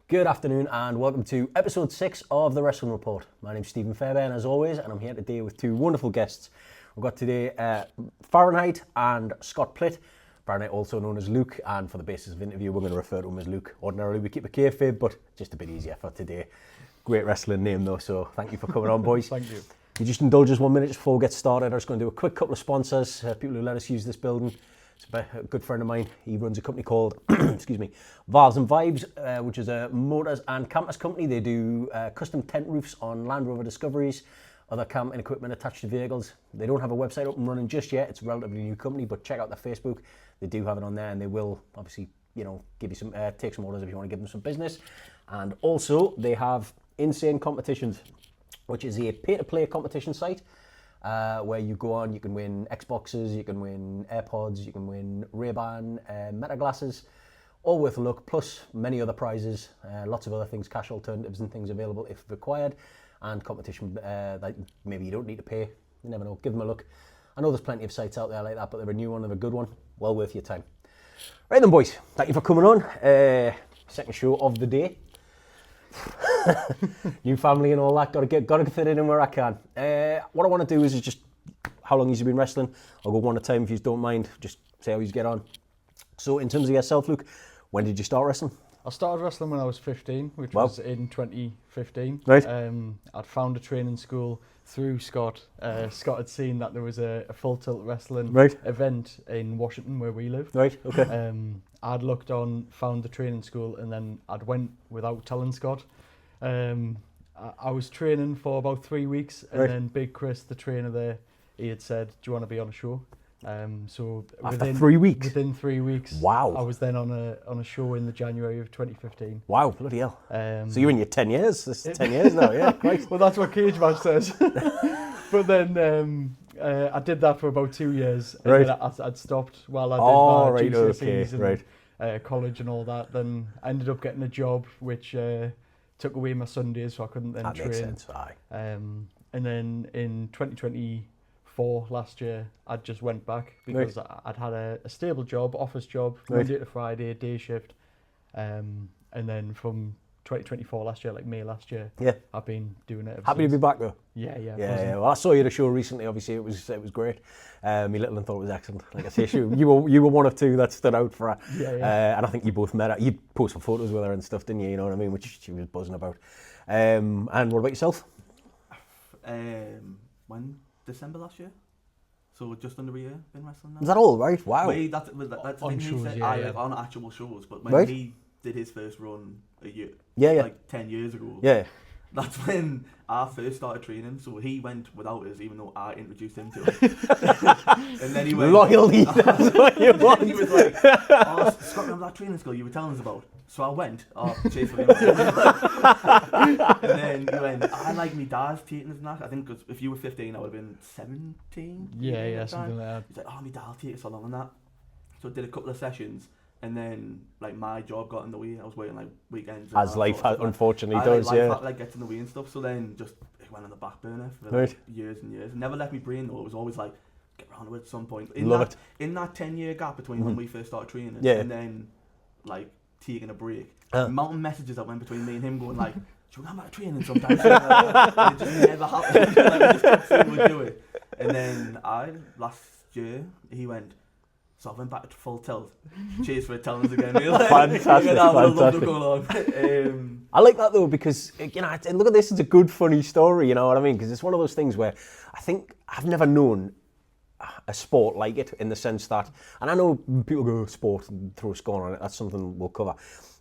Good afternoon and welcome to episode 6 of the Wrestling Report. My name's Stephen Fairbairn as always, and I'm here today with two wonderful guests. We've got today Farrenheight and Scott Plitt. Farrenheight, also known as Luke, and for the basis of interview we're going to refer to him as Luke. Ordinarily we keep a kayfabe, but just a bit easier for today. Great wrestling name though, so thank you for coming on, boys. Thank you. You just indulge us 1 minute just before we get started. I'm just going to do a quick couple of sponsors, people who let us use this building. It's a good friend of mine. He runs a company called, excuse me, Valves and Vibes, which is a motors and campers company. They do custom tent roofs on Land Rover Discoveries, other camping equipment attached to vehicles. They don't have a website up and running just yet. It's a relatively new company, but check out their Facebook. They do have it on there, and they will obviously, give you some, take some orders if you want to give them some business. And also, they have Insane Competitions, which is a pay-to-play competition site. Where you go on, you can win Xboxes, you can win AirPods, you can win Ray-Ban Meta glasses, all worth a look, plus many other prizes, lots of other things, cash alternatives and things available if required, and competition that maybe you don't need to pay. You never know, give them a look. I know there's plenty of sites out there like that, but they're a new one, they're a good one, well worth your time. Right then, boys, thank you for coming on. Second show of the day. New family and all that, gotta fit it in where I can. What I want to do is just, how long have you been wrestling? I'll go one at a time if you don't mind, just say how you get on. So in terms of yourself, Luke, when did you start wrestling? I started wrestling when I was 15, which was in 2015. Right. I'd found a training school through Scott. Scott had seen that there was a full tilt wrestling event in Washington where we live. Right, okay. I'd looked on, found the training school, and then I'd went without telling Scott. I was training for about 3 weeks, and then Big Chris, the trainer there, he had said, "Do you want to be on a show?" So after 3 weeks? Within 3 weeks. Wow. I was then on a show in the January of 2015. Wow, bloody hell. So you're in your 10 years? This is 10 years now, yeah, great. Well, that's what Cage Match says. But then I did that for about 2 years. And then I'd stopped while I did my GCSEs and college and all that. Then I ended up getting a job which took away my Sundays, so I couldn't then train. That makes sense, aye. And then in 2024, last year, I just went back because I'd had a stable job, office job, Monday to Friday, day shift. And then from 2024 last year, like May last year, I've been doing it ever Happy since. to be back though. Yeah. Well, I saw you at a show recently. Obviously, it was great. Me little and thought it was excellent. Like I say, you were one of two that stood out for her. And I think you both met her. You posted photos with her and stuff, didn't you? You know what I mean? Which she was buzzing about. And what about yourself? When December last year. So just under a year been wrestling now. Is that all right? Wow. That's on shows, on actual shows, but when he did his first run a year, like 10 years ago. Yeah. That's when I first started training. So he went without us, even though I introduced him to it. And then he went loyalty. That's what you want. He was like, "Oh, Scott, remember that training school you were telling us about?" So I went. Chase for him. And then he went, "I like me dad's taking us and that." I think because if you were 15, I would have been 17. Yeah, something like that. He's like, "Oh, me dad'll take us along and that." So I did a couple of sessions. And then, like, my job got in the way. I was working, like, weekends. As life unfortunately does, life gets in the way and stuff. So then, just, it went on the back burner for, like, years and years. It never left me brain, though. It was always, like, get around to it at some point. In that 10-year gap between when we first started training and then, like, taking a break. Mountain messages that went between me and him going, like, "Should we come back to training sometime?" And it just never happened. Like, we just kept saying we'd do it. And then, last year, he went... So I went back to full tilt. Cheers for telling us again. Fantastic. I like that though because look at this. It's a good, funny story. You know what I mean? Because it's one of those things where I think I've never known a sport like it in the sense that, and I know people go sport and throw a score on it. That's something we'll cover.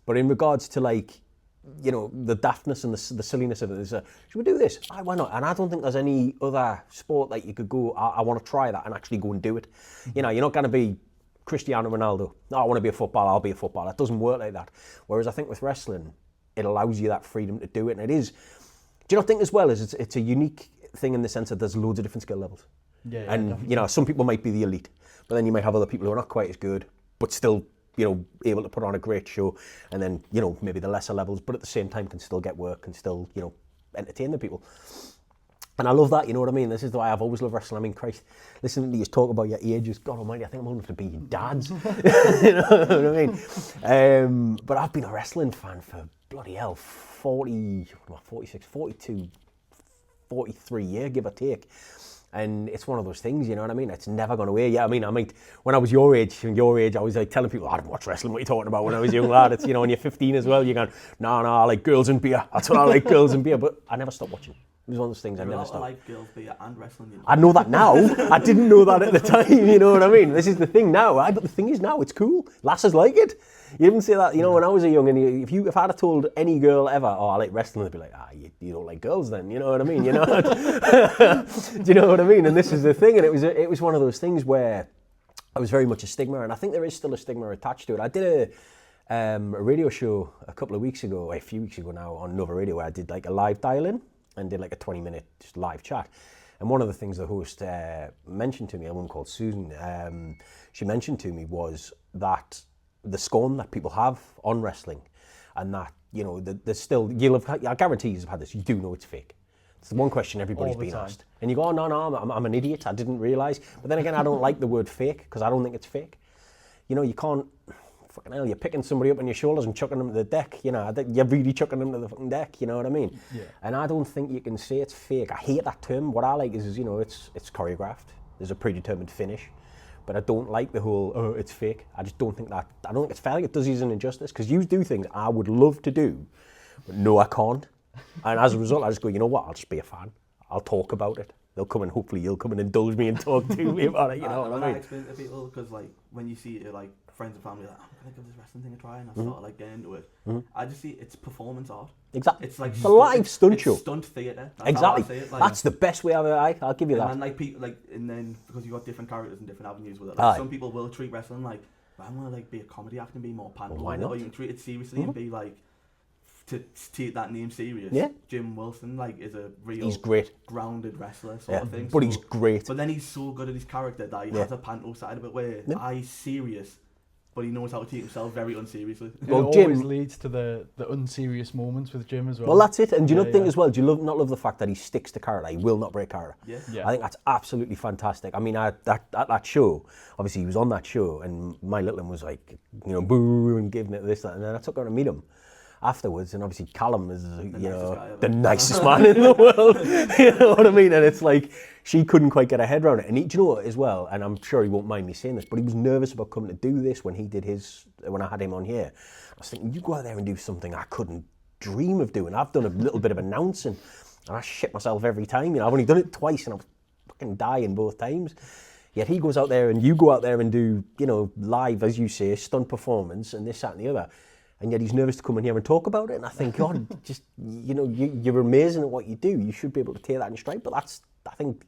But in regards to like, the daftness and the silliness of it, should we do this? Why not? And I don't think there's any other sport that you could go, I want to try that and actually go and do it. You're not going to be Cristiano Ronaldo. No, I want to be a footballer, I'll be a footballer. It doesn't work like that. Whereas I think with wrestling, it allows you that freedom to do it. And it is, do you not think as well as it's a unique thing in the sense that there's loads of different skill levels? Yeah, and definitely. Some people might be the elite, but then you might have other people who are not quite as good, but still, able to put on a great show. And then, maybe the lesser levels, but at the same time can still get work and still, entertain the people. And I love that, you know what I mean? This is the way I've always loved wrestling. I mean, Christ, listening to you talk about your ages, God almighty, I think I'm old enough to be your dads. You know what I mean? But I've been a wrestling fan for bloody hell, 46, 42, 43 years, give or take. And it's one of those things, you know what I mean? It's never gone away. Yeah, I mean, when I was your age, I was like telling people, I didn't watch wrestling, what are you talking about when I was a young lad? It's, you know, when you're 15 as well, you're going, no, I like girls and beer. That's what I like, girls and beer. But I never stopped watching. It was one of those things I never stopped. I like girls, beer and wrestling. You know? I know that now. I didn't know that at the time, you know what I mean? This is the thing now. But the thing is now, it's cool. Lasses like it. You didn't say that, you know, when I was a young, and if I'd have told any girl ever, oh, I like wrestling, they'd be like, you don't like girls then, you know what I mean? You know, do you know what I mean? And this is the thing, and it was one of those things where it was very much a stigma, and I think there is still a stigma attached to it. I did a radio show a few weeks ago now on Nova Radio, where I did like a live dial-in and did like a 20-minute just live chat. And one of the things the host mentioned to me, a woman called Susan, she mentioned to me was that the scorn that people have on wrestling, and that, you know, there's still, I guarantee you've had this, you do know it's fake. It's the one question everybody's been asked. And you go, oh, no, I'm an idiot, I didn't realise. But then again, I don't like the word fake, because I don't think it's fake. You know, you can't, fucking hell, you're picking somebody up on your shoulders and chucking them to the deck, you know, you're really chucking them to the fucking deck, you know what I mean? Yeah. And I don't think you can say it's fake. I hate that term. What I like is you know, it's choreographed. There's a predetermined finish. But I don't like the whole, oh, it's fake. I just don't think that, I don't think it's fair. It does you an injustice, because you do things I would love to do, but no, I can't. And as a result, I just go, you know what, I'll just be a fan. I'll talk about it. They'll come and hopefully you'll come and indulge me and talk to me about it, you know what I mean? I explain to people, because like, when you see it, like, friends and family, like, I'm going to give this wrestling thing a try, and I start like getting into it. I just see it's performance art. Exactly. It's like a live stunt show. Stunt theatre. Exactly. It, like, that's the best way I'll give you that. And like people, like, and then because you've got different characters and different avenues with it. Like, some people will treat wrestling like, well, I'm gonna like be a comedy actor and be more pantomime. Why not? Or you can treat it seriously and be like, to take that name serious. Yeah. Jim Wilson, like, is a real, he's great, grounded wrestler sort of thing. But he's great. But then he's so good at his character that he has a panto side of it where he's serious, but he knows how to take himself very unseriously. Well, it always leads to the unserious moments with Jim as well. Well, that's it. And do you not think as well, do you not love the fact that he sticks to character? He will not break character. Yeah. I think that's absolutely fantastic. I mean, at that show, obviously he was on that show, and my little one was like, you know, boo, and giving it this, that, and then I took her to meet him afterwards, and obviously Callum is, you know, the nicest man in the world. You know what I mean? And it's like, she couldn't quite get her head around it. And do you know what as well, and I'm sure he won't mind me saying this, but he was nervous about coming to do this when I had him on here. I was thinking, you go out there and do something I couldn't dream of doing. I've done a little bit of announcing, and I shit myself every time. You know, I've only done it twice, and I was fucking dying both times. Yet he goes out there, and you go out there and do, you know, live, as you say, stunt performance, and this, that, and the other. And yet he's nervous to come in here and talk about it. And I think, God, just, you know, you're amazing at what you do. You should be able to take that in stride. But I think,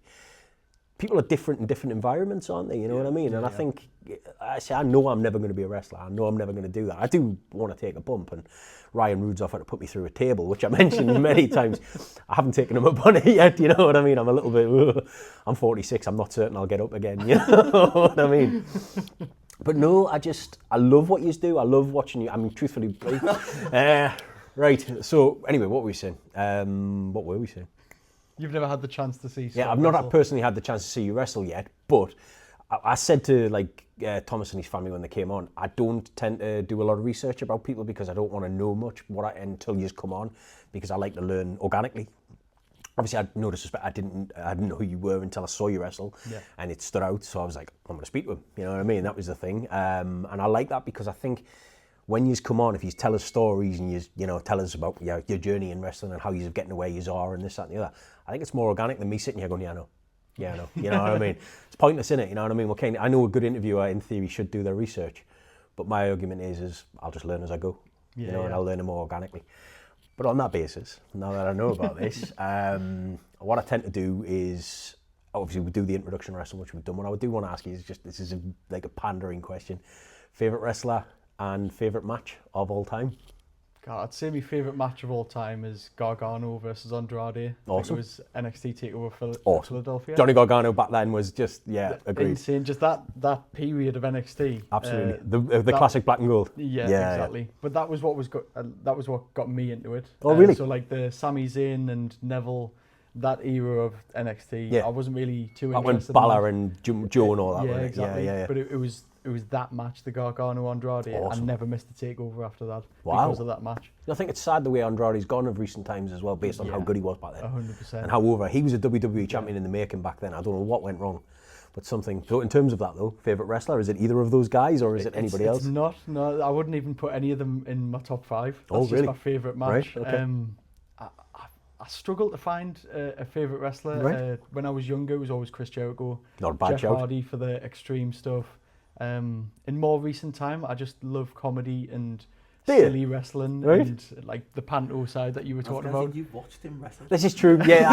people are different in different environments, aren't they? You know what I mean? And I think, I know I'm never going to be a wrestler. I know I'm never going to do that. I do want to take a bump. And Ryan Rude's offered to put me through a table, which I mentioned many times. I haven't taken him up on it yet, you know what I mean? I'm a little bit, I'm 46. I'm not certain I'll get up again, you know what I mean? But no, I love what you do. I love watching you. I mean, truthfully, right. So anyway, what were we saying? You've never had the chance to see. Yeah, I've not personally had the chance to see you wrestle yet. But I said to like Thomas and his family when they came on, I don't tend to do a lot of research about people because I don't want to know much until you just come on, because I like to learn organically. Obviously, I had no disrespect. I didn't know who you were until I saw you wrestle, and it stood out. So I was like, I'm going to speak to him. You know what I mean? That was the thing. And I like that because I think when you come on, if you tell us stories and you know tell us about your journey in wrestling and how you're getting to where you are and this, that, and the other, I think it's more organic than me sitting here going, yeah, I know. You know what I mean? It's pointless, innit? You know what I mean? Well, I know a good interviewer in theory should do their research, but my argument is I'll just learn as I go. And I'll learn it more organically. But on that basis, now that I know about this, what I tend to do is, obviously we do the introduction wrestling, which we've done. What I do want to ask you is just, this is like a pandering question. Favourite wrestler and favourite match of all time? God, I'd say my favourite match of all time is Gargano versus Andrade. Awesome. It was NXT TakeOver Philadelphia. Johnny Gargano back then was just, agreed. Insane. Just that period of NXT. Absolutely. The classic black and gold. Yeah, exactly. But that was what got me into it. Oh, really? So like the Sami Zayn and Neville that era of NXT, I wasn't really too that interested. That when Balor and Joe and all that. Yeah, exactly. Yeah. But it was that match, the Gargano Andrade. Awesome. I never missed a takeover after that Wow. because of that match. I think it's sad the way Andrade's gone of recent times as well, based on how good he was back then. 100%. And how over. He was a WWE champion in the making back then. I don't know what went wrong, but something. So in terms of that though, favourite wrestler, is it either of those guys or is it anybody else? It's not. No, I wouldn't even put any of them in my top 5. That's really? just my favourite match. Right, okay. I struggled to find a favourite wrestler. Right. When I was younger, it was always Chris Jericho. Not a bad Jeff shout. Hardy for the extreme stuff. In more recent time, I just love comedy and silly wrestling, and like the panto side that you were talking about. You watched him wrestle. This is true. Yeah,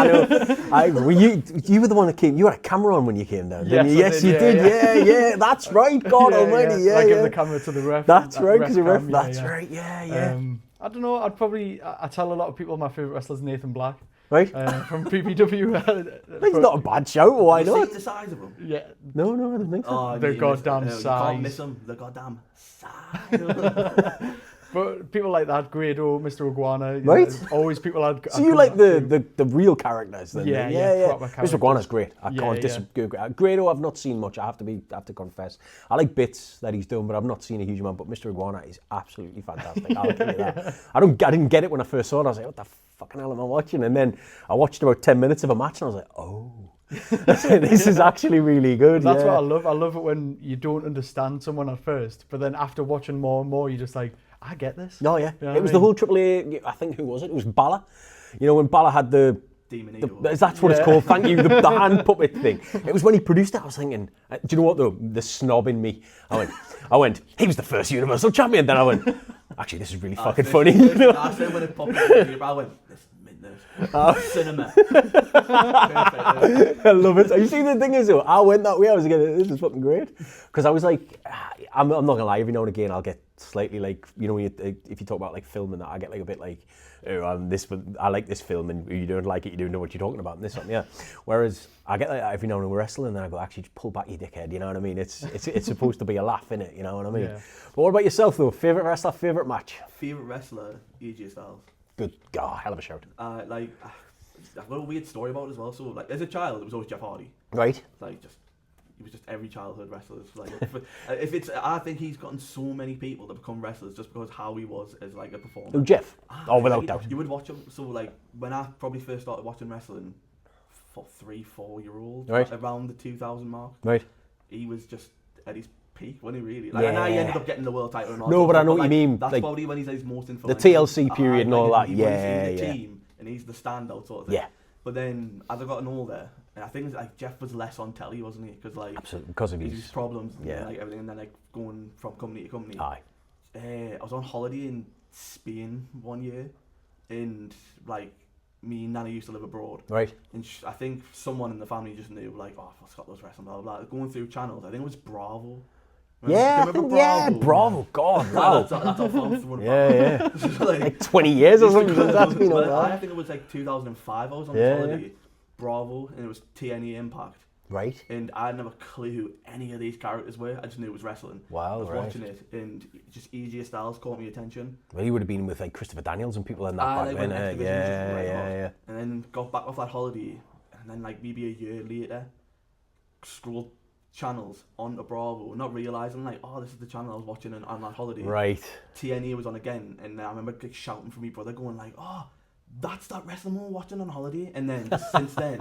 I know. You were the one that came. You had a camera on when you came down, didn't you? Yes, you did. Yeah. That's right. God Almighty. Yeah. I give the camera to the ref. That's right, because the ref. Cam, That's right. Yeah. I don't know. I tell a lot of people my favourite wrestler is Nathan Black. Right. From PPW. He's not a bad shout. Why not? See the size of him? Yeah. No, I don't think so. Oh, the goddamn size. You can't miss him. The goddamn size. But people like that, Grado, Mr. Iguana, right? Always people had. So you like the real characters then? Yeah. Mr. Iguana's great. I can't disagree. Grado, I've not seen much. I have to confess. I like bits that he's done, but I've not seen a huge amount. But Mr. Iguana is absolutely fantastic. I'll give you that. I didn't get it when I first saw it. I was like, what the fucking hell am I watching? And then I watched about 10 minutes of a match, and I was like, oh. This is actually really good. That's what I love. I love it when you don't understand someone at first, but then after watching more and more, you're just like, I get this. Oh yeah, you know it was the whole AAA. I think who was it? It was Balor. You know when Balor had the Demon Eagle. That's what it's called. Thank you. The hand puppet thing. It was when he produced it. I was thinking, do you know what though? The snob in me. I went. He was the first Universal Champion. Then I went. Actually, this is really fucking funny. I said when it popped up, I went. This cinema. I love it. You see, the thing is though, I went that way. I was like, this is fucking great, because I was like, I'm not gonna lie. Every now and again, I'll get slightly like, you know, if you talk about like film and that, I get like a bit like, oh, I like this film, and you don't like it, you don't know what you're talking about, and this one, yeah. Whereas I get like every now and then we're wrestling, and then I go, actually, just pull back your dickhead, you know what I mean? It's supposed to be a laugh in it, you know what I mean? Yeah. But what about yourself though? Favorite wrestler, favorite match? Favorite wrestler, AJ Styles. Good, hell of a shout. I've got a weird story about it as well. So like as a child, it was always Jeff Hardy. Right. He was just every childhood wrestler. Like, I think he's gotten so many people to become wrestlers just because how he was as like a performer. Oh, Jeff. Without doubt. You would watch him. So like when I probably first started watching wrestling, for 3-4-year-old, right, around the 2000 mark. Right. He was just at his peak, wasn't he? Really. Like, and now he ended up getting the world title and all. No, but I know what you mean. That's like, probably when he's at his most influential. The TLC period and all that. He's in the team and he's the standout sort of thing. Yeah. But then as I gotten older, and I think like Jeff was less on telly, wasn't he? Because like absolutely, because of his problems, and like everything, and then like going from company to company. Aye. I was on holiday in Spain one year, and like me and Nana used to live abroad. Right. And I think someone in the family just knew, like, oh, Scott loves wrestling, blah blah blah. Going through channels, I think it was Bravo. Remember Bravo? Bravo. God, wow. That's our phone. Yeah. like 20 years or something. I think it was like 2005. I was on holiday. Bravo, and it was TNA Impact. Right. And I had never a clue who any of these characters were. I just knew it was wrestling. Wow. I was watching it, and just AJ Styles caught my attention. Well, he would have been with like Christopher Daniels and people in that back then. Yeah. And then got back off that holiday, and then like maybe a year later, scrolled channels onto Bravo, not realising like, oh, this is the channel I was watching on that holiday. Right. TNA was on again, and I remember like, shouting for my brother, going like, oh, that's that wrestling we were watching on holiday. And then since then,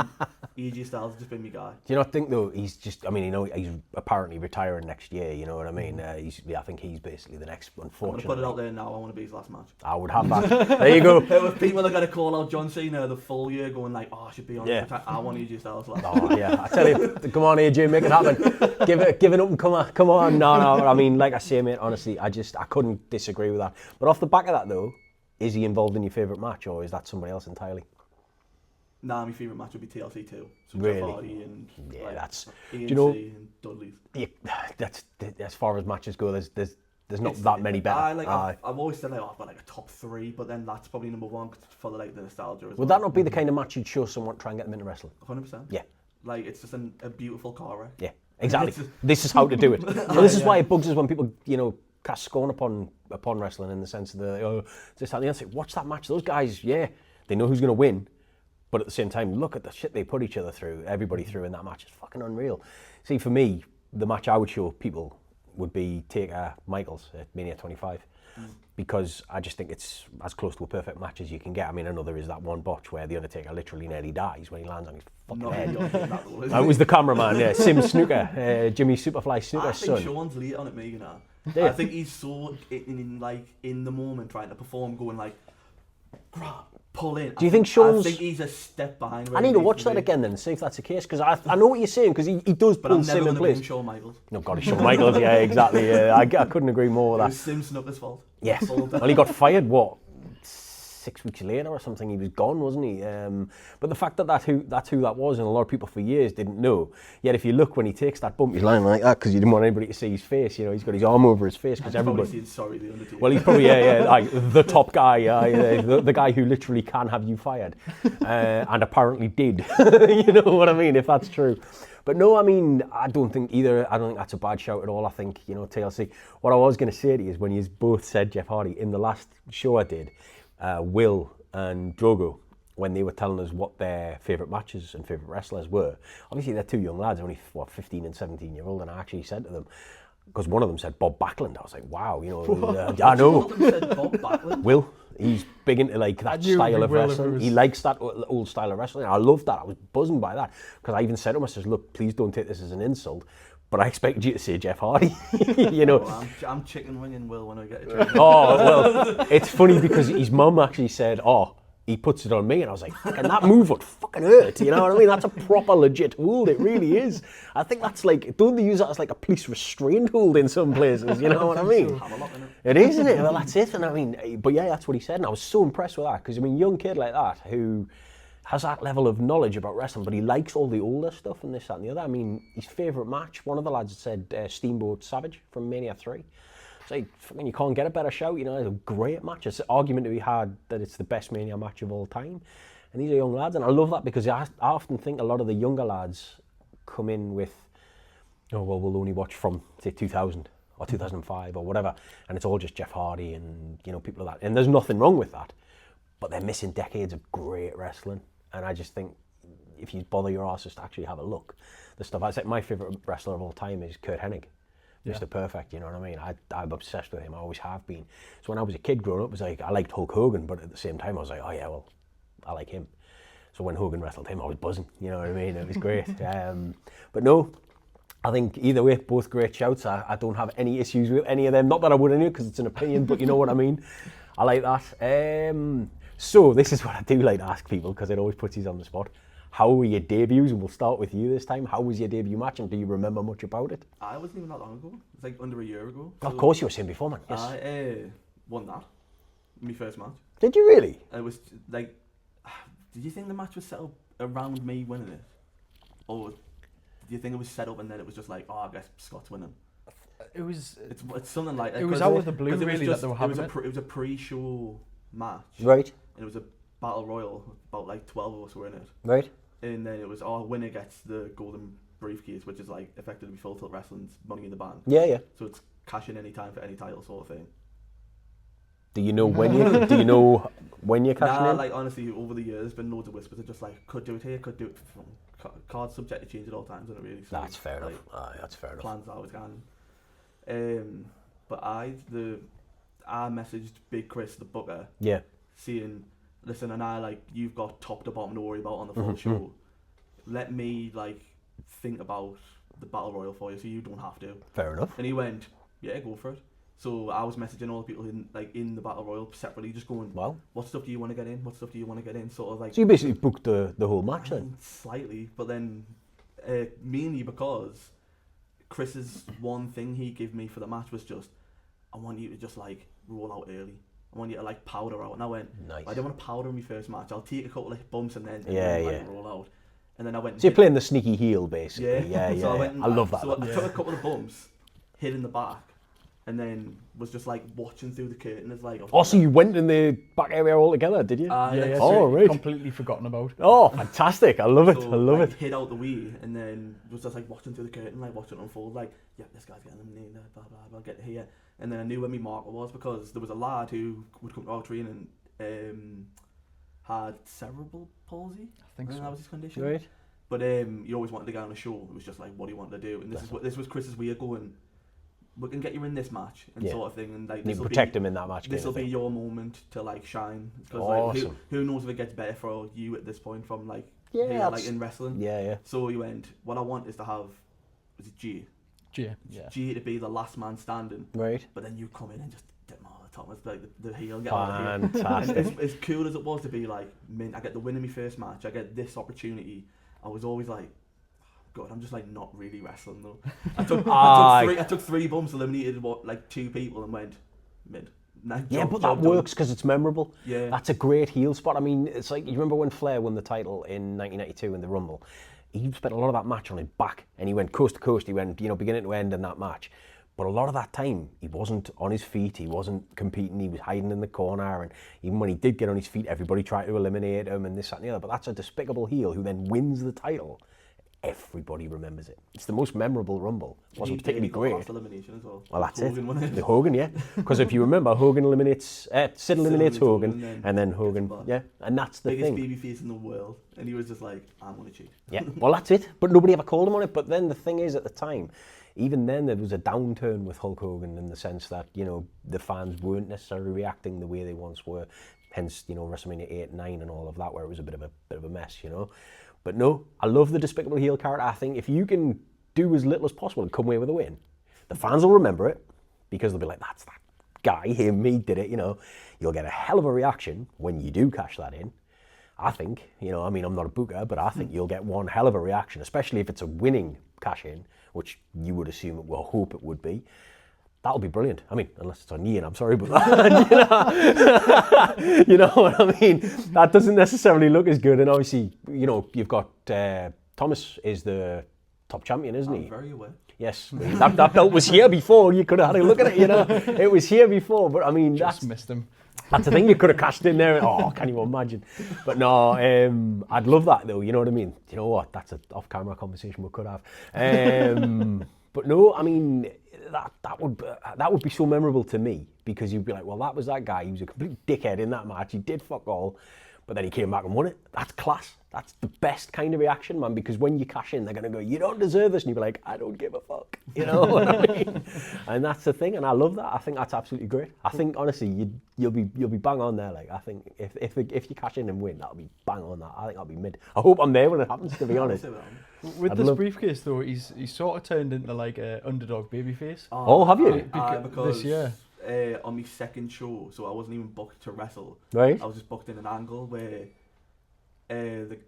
AJ Styles has just been my guy. Do you not think though, he's just, I mean, you know, he's apparently retiring next year, you know what I mean? I think he's basically the next, unfortunately. I'm going to put it out there now, I want to be his last match. I would have that. There you go. If people are going to call out John Cena the full year going like, oh, I should be on I want AJ Styles last. Oh yeah, I tell you, come on AJ, make it happen. Give it up and come on. No, I mean, like I say mate, honestly, I couldn't disagree with that. But off the back of that though, is he involved in your favourite match, or is that somebody else entirely? Nah, my favourite match would be TLC 2. So really? Jeff Hardy and that's. ENC, do you know? And Dudley's. Yeah, that's as far as matches go. There's not that many better. I've always said like, I've got like a top 3, but then that's probably number 1 for the nostalgia. As Would that not be the kind of match you'd show someone, try and get them into wrestling? 100%. Yeah. Like it's just a beautiful car wreck. Yeah, exactly. This is how to do it. So this is why it bugs us when people, you know, cast scorn upon wrestling in the sense of watch that match. Those guys, they know who's going to win, But at the same time, look at the shit they put each other through, everybody through in that match. It's fucking unreal. See, for me, the match I would show people would be Taker Michaels at Mania 25. Because I just think it's as close to a perfect match as you can get. I mean, I know there is that one botch where the Undertaker literally nearly dies when he lands on his fucking head. It was the cameraman, yeah, Sim Snooker, Jimmy Superfly Snooker's son. I think Sean's late on it, me, you know. I think he's so in the moment trying to perform, going like, grab, pull in. Do you think Sean's... I think he's a step behind. I need to watch that again then and see if that's the case, because I know what you're saying, because he does pull Sim in place. But Shawn Michaels. No, God, it's Shawn Michaels, yeah, exactly. Yeah. I couldn't agree more with that. It was Sim Snooker's fault. Yes. Well, he got fired, what, 6 weeks later or something? He was gone, wasn't he? But the fact that's who that was, and a lot of people for years didn't know. Yet if you look when he takes that bump, he's lying like that because you didn't want anybody to see his face. You know, he's got his arm over his face because everybody. Saying, sorry, the Undertaker. Well, he's probably like the top guy, the guy who literally can have you fired, and apparently did. You know what I mean? If that's true. But no, I mean, I don't think that's a bad shout at all. I think, you know, TLC. What I was going to say to you is when you both said Jeff Hardy, in the last show I did, Will and Drogo, when they were telling us what their favourite matches and favourite wrestlers were, obviously they're two young lads, only 15 and 17 year old, and I actually said to them, because one of them said Bob Backlund, I was like, wow, you know, I know. One of them said Bob Backlund? Will, he's big into like that style of wrestling. He likes that old style of wrestling. I loved that. I was buzzing by that, because I even said to him, I said, look, please don't take this as an insult, but I expected you to say Jeff Hardy. You know, I'm chicken winging Will when I get a drink. Oh, well, it's funny because his mum actually said, oh, he puts it on me, and I was like, fucking that move would fucking hurt, you know what I mean? That's a proper legit hold, it really is. I think that's like, don't they use that as like a police restraint hold in some places, you know what I mean? It is, isn't it? Well, that's it, and I mean, but yeah, that's what he said, and I was so impressed with that, because I mean, young kid like that, who has that level of knowledge about wrestling, but he likes all the older stuff and this, that and the other. I mean, his favourite match, one of the lads said Steamboat Savage from Mania 3. Like, you can't get a better shout, you know, it's a great match. It's an argument to be had that it's the best Mania match of all time. And these are young lads, and I love that because I often think a lot of the younger lads come in with, oh, well, we'll only watch from, say, 2000 or 2005 or whatever, and it's all just Jeff Hardy and, you know, people like that. And there's nothing wrong with that, but they're missing decades of great wrestling. And I just think if you bother your asses to actually have a look, the stuff, I say my favourite wrestler of all time is Kurt Hennig. Mr. Perfect, you know what I mean? I'm obsessed with him, I always have been. So when I was a kid growing up, it was like, I liked Hulk Hogan, but at the same time I was like, oh yeah, well, I like him. So when Hogan wrestled him, I was buzzing, you know what I mean? It was great. But no, I think either way, both great shouts. I don't have any issues with any of them. Not that I would anyway, because it's an opinion, but you know what I mean? I like that. So this is what I do like to ask people, because it always puts you on the spot. How were your debuts? And we'll start with you this time. How was your debut match, and do you remember much about it? I wasn't even that long ago. It was like under a year ago. Of course you were saying before, man. Yes. I won that. My first match. Did you really? It was like, did you think the match was set up around me winning it? Or do you think it was set up and then it was just like, oh, I guess Scott's winning? It was... It's something like that. It was out of the blue, really, that they were having it. It was a pre-show match. Right. And it was a battle royal. About like 12 of us were in it. Right. And then it was, winner gets the golden briefcase, which is like effectively Full Tilt Wrestling's Money in the Bank. Yeah, yeah. So it's cash in any time for any title sort of thing. Do you know when you're cashing in? Like honestly, over the years, there's been loads of whispers. It's just like, could do it here, could do it from cards subject to change at all times, isn't it really? So that's fair enough. That's fair enough. Plans always can. But I messaged Big Chris, the booker. Yeah. Saying, listen, and you've got top to bottom to worry about on the full show. Let me think about the battle royal for you, so you don't have to. Fair enough. And he went, yeah, go for it. So I was messaging all the people in the battle royal separately, just going, wow, what stuff do you want to get in? What stuff do you want to get in? Sort of like. So you basically booked the whole match then? Slightly, but then mainly because Chris's one thing he gave me for the match was just, I want you to just roll out early. I want you to powder out. And I went, nice. I don't want to powder in my first match. I'll take a couple of bumps and then roll out. And then I went. So you're playing the sneaky heel basically. Yeah. So I love that. So I took a couple of bumps, hit in the back, and then was just watching through the curtain as so you went in the back area altogether, did you? Yeah. Oh, right. Completely forgotten about. Oh, fantastic! I love it. So, I love it. Hit out the wee, and then was just watching through the curtain, watching it unfold. Yeah, this guy's getting eliminated. Blah blah blah. Get here, and then I knew where my marker was because there was a lad who would come to our training, had cerebral palsy. I think so. That was his condition. Right. But he always wanted to get on a show. It was just like what he wanted to do. And this was Chris's way of going, we can get you in this match and sort of thing. And like, you protect him in that match. This will be your moment to like shine. Because awesome. like, who knows if it gets better for you at this point from like here, like in wrestling. Yeah. So he went, what I want is to have, was it G? G, yeah. G to be the last man standing. Right. But then you come in and just dip him over the top. It's like the heel, get fantastic. And as cool as it was to be like, I get the win in my first match, I get this opportunity. I was always like, God, I'm just like not really wrestling though. I took 3 bumps, eliminated like 2 people, and went mid. But that works because it's memorable. Yeah, that's a great heel spot. I mean, it's like, you remember when Flair won the title in 1992 in the Rumble? He spent a lot of that match on his back, and he went coast to coast. He went, beginning to end in that match. But a lot of that time, he wasn't on his feet. He wasn't competing. He was hiding in the corner. And even when he did get on his feet, everybody tried to eliminate him and this, that, and the other. But that's a despicable heel who then wins the title. Everybody remembers it. It's the most memorable Rumble. It wasn't particularly great. Last elimination as well. Well, that's Hogan, it. The Hogan, yeah. Because if you remember, Hogan eliminates, Sid eliminates Hogan, and then Hogan, yeah. And that's the biggest thing. Biggest babyface in the world, and he was just like, I'm gonna cheat. Yeah. Well, that's it. But nobody ever called him on it. But then the thing is, at the time, even then there was a downturn with Hulk Hogan in the sense that the fans weren't necessarily reacting the way they once were. Hence, WrestleMania 8, 9, and all of that, where it was a bit of a mess, But no, I love the despicable heel character. I think if you can do as little as possible and come away with a win, the fans will remember it because they'll be like, that's that guy, him, he did it, You'll get a hell of a reaction when you do cash that in. I think, I'm not a booker, but I think you'll get one hell of a reaction, especially if it's a winning cash in, which you would assume it will, hope it would be. That'll be brilliant. I mean, unless it's on Ian, I'm sorry, but you know what I mean? That doesn't necessarily look as good. And obviously, you've got Thomas is the top champion, isn't he? I'm very aware. Yes, that belt was here before. You could have had a look at it, It was here before, but I mean, just missed him. That's the thing, you could have cashed in there. Oh, can you imagine? But no, I'd love that though, you know what I mean? You know what? That's an off-camera conversation we could have. But no, I mean, that would be so memorable to me because you'd be like, well, that was that guy. He was a complete dickhead in that match. He did fuck all, but then he came back and won it. That's class. That's the best kind of reaction, man, because when you cash in, they're going to go, you don't deserve this. And you'll be like, I don't give a fuck. You know what I mean? And that's the thing. And I love that. I think that's absolutely great. I think, honestly, you'll be bang on there. Like, I think if you cash in and win, that'll be bang on that. I think I'll be mid. I hope I'm there when it happens, to be honest. With this briefcase, though, he's sort of turned into like an underdog babyface. Oh, have you? Because this year. On my second show, so I wasn't even booked to wrestle. Right. I was just booked in an angle where the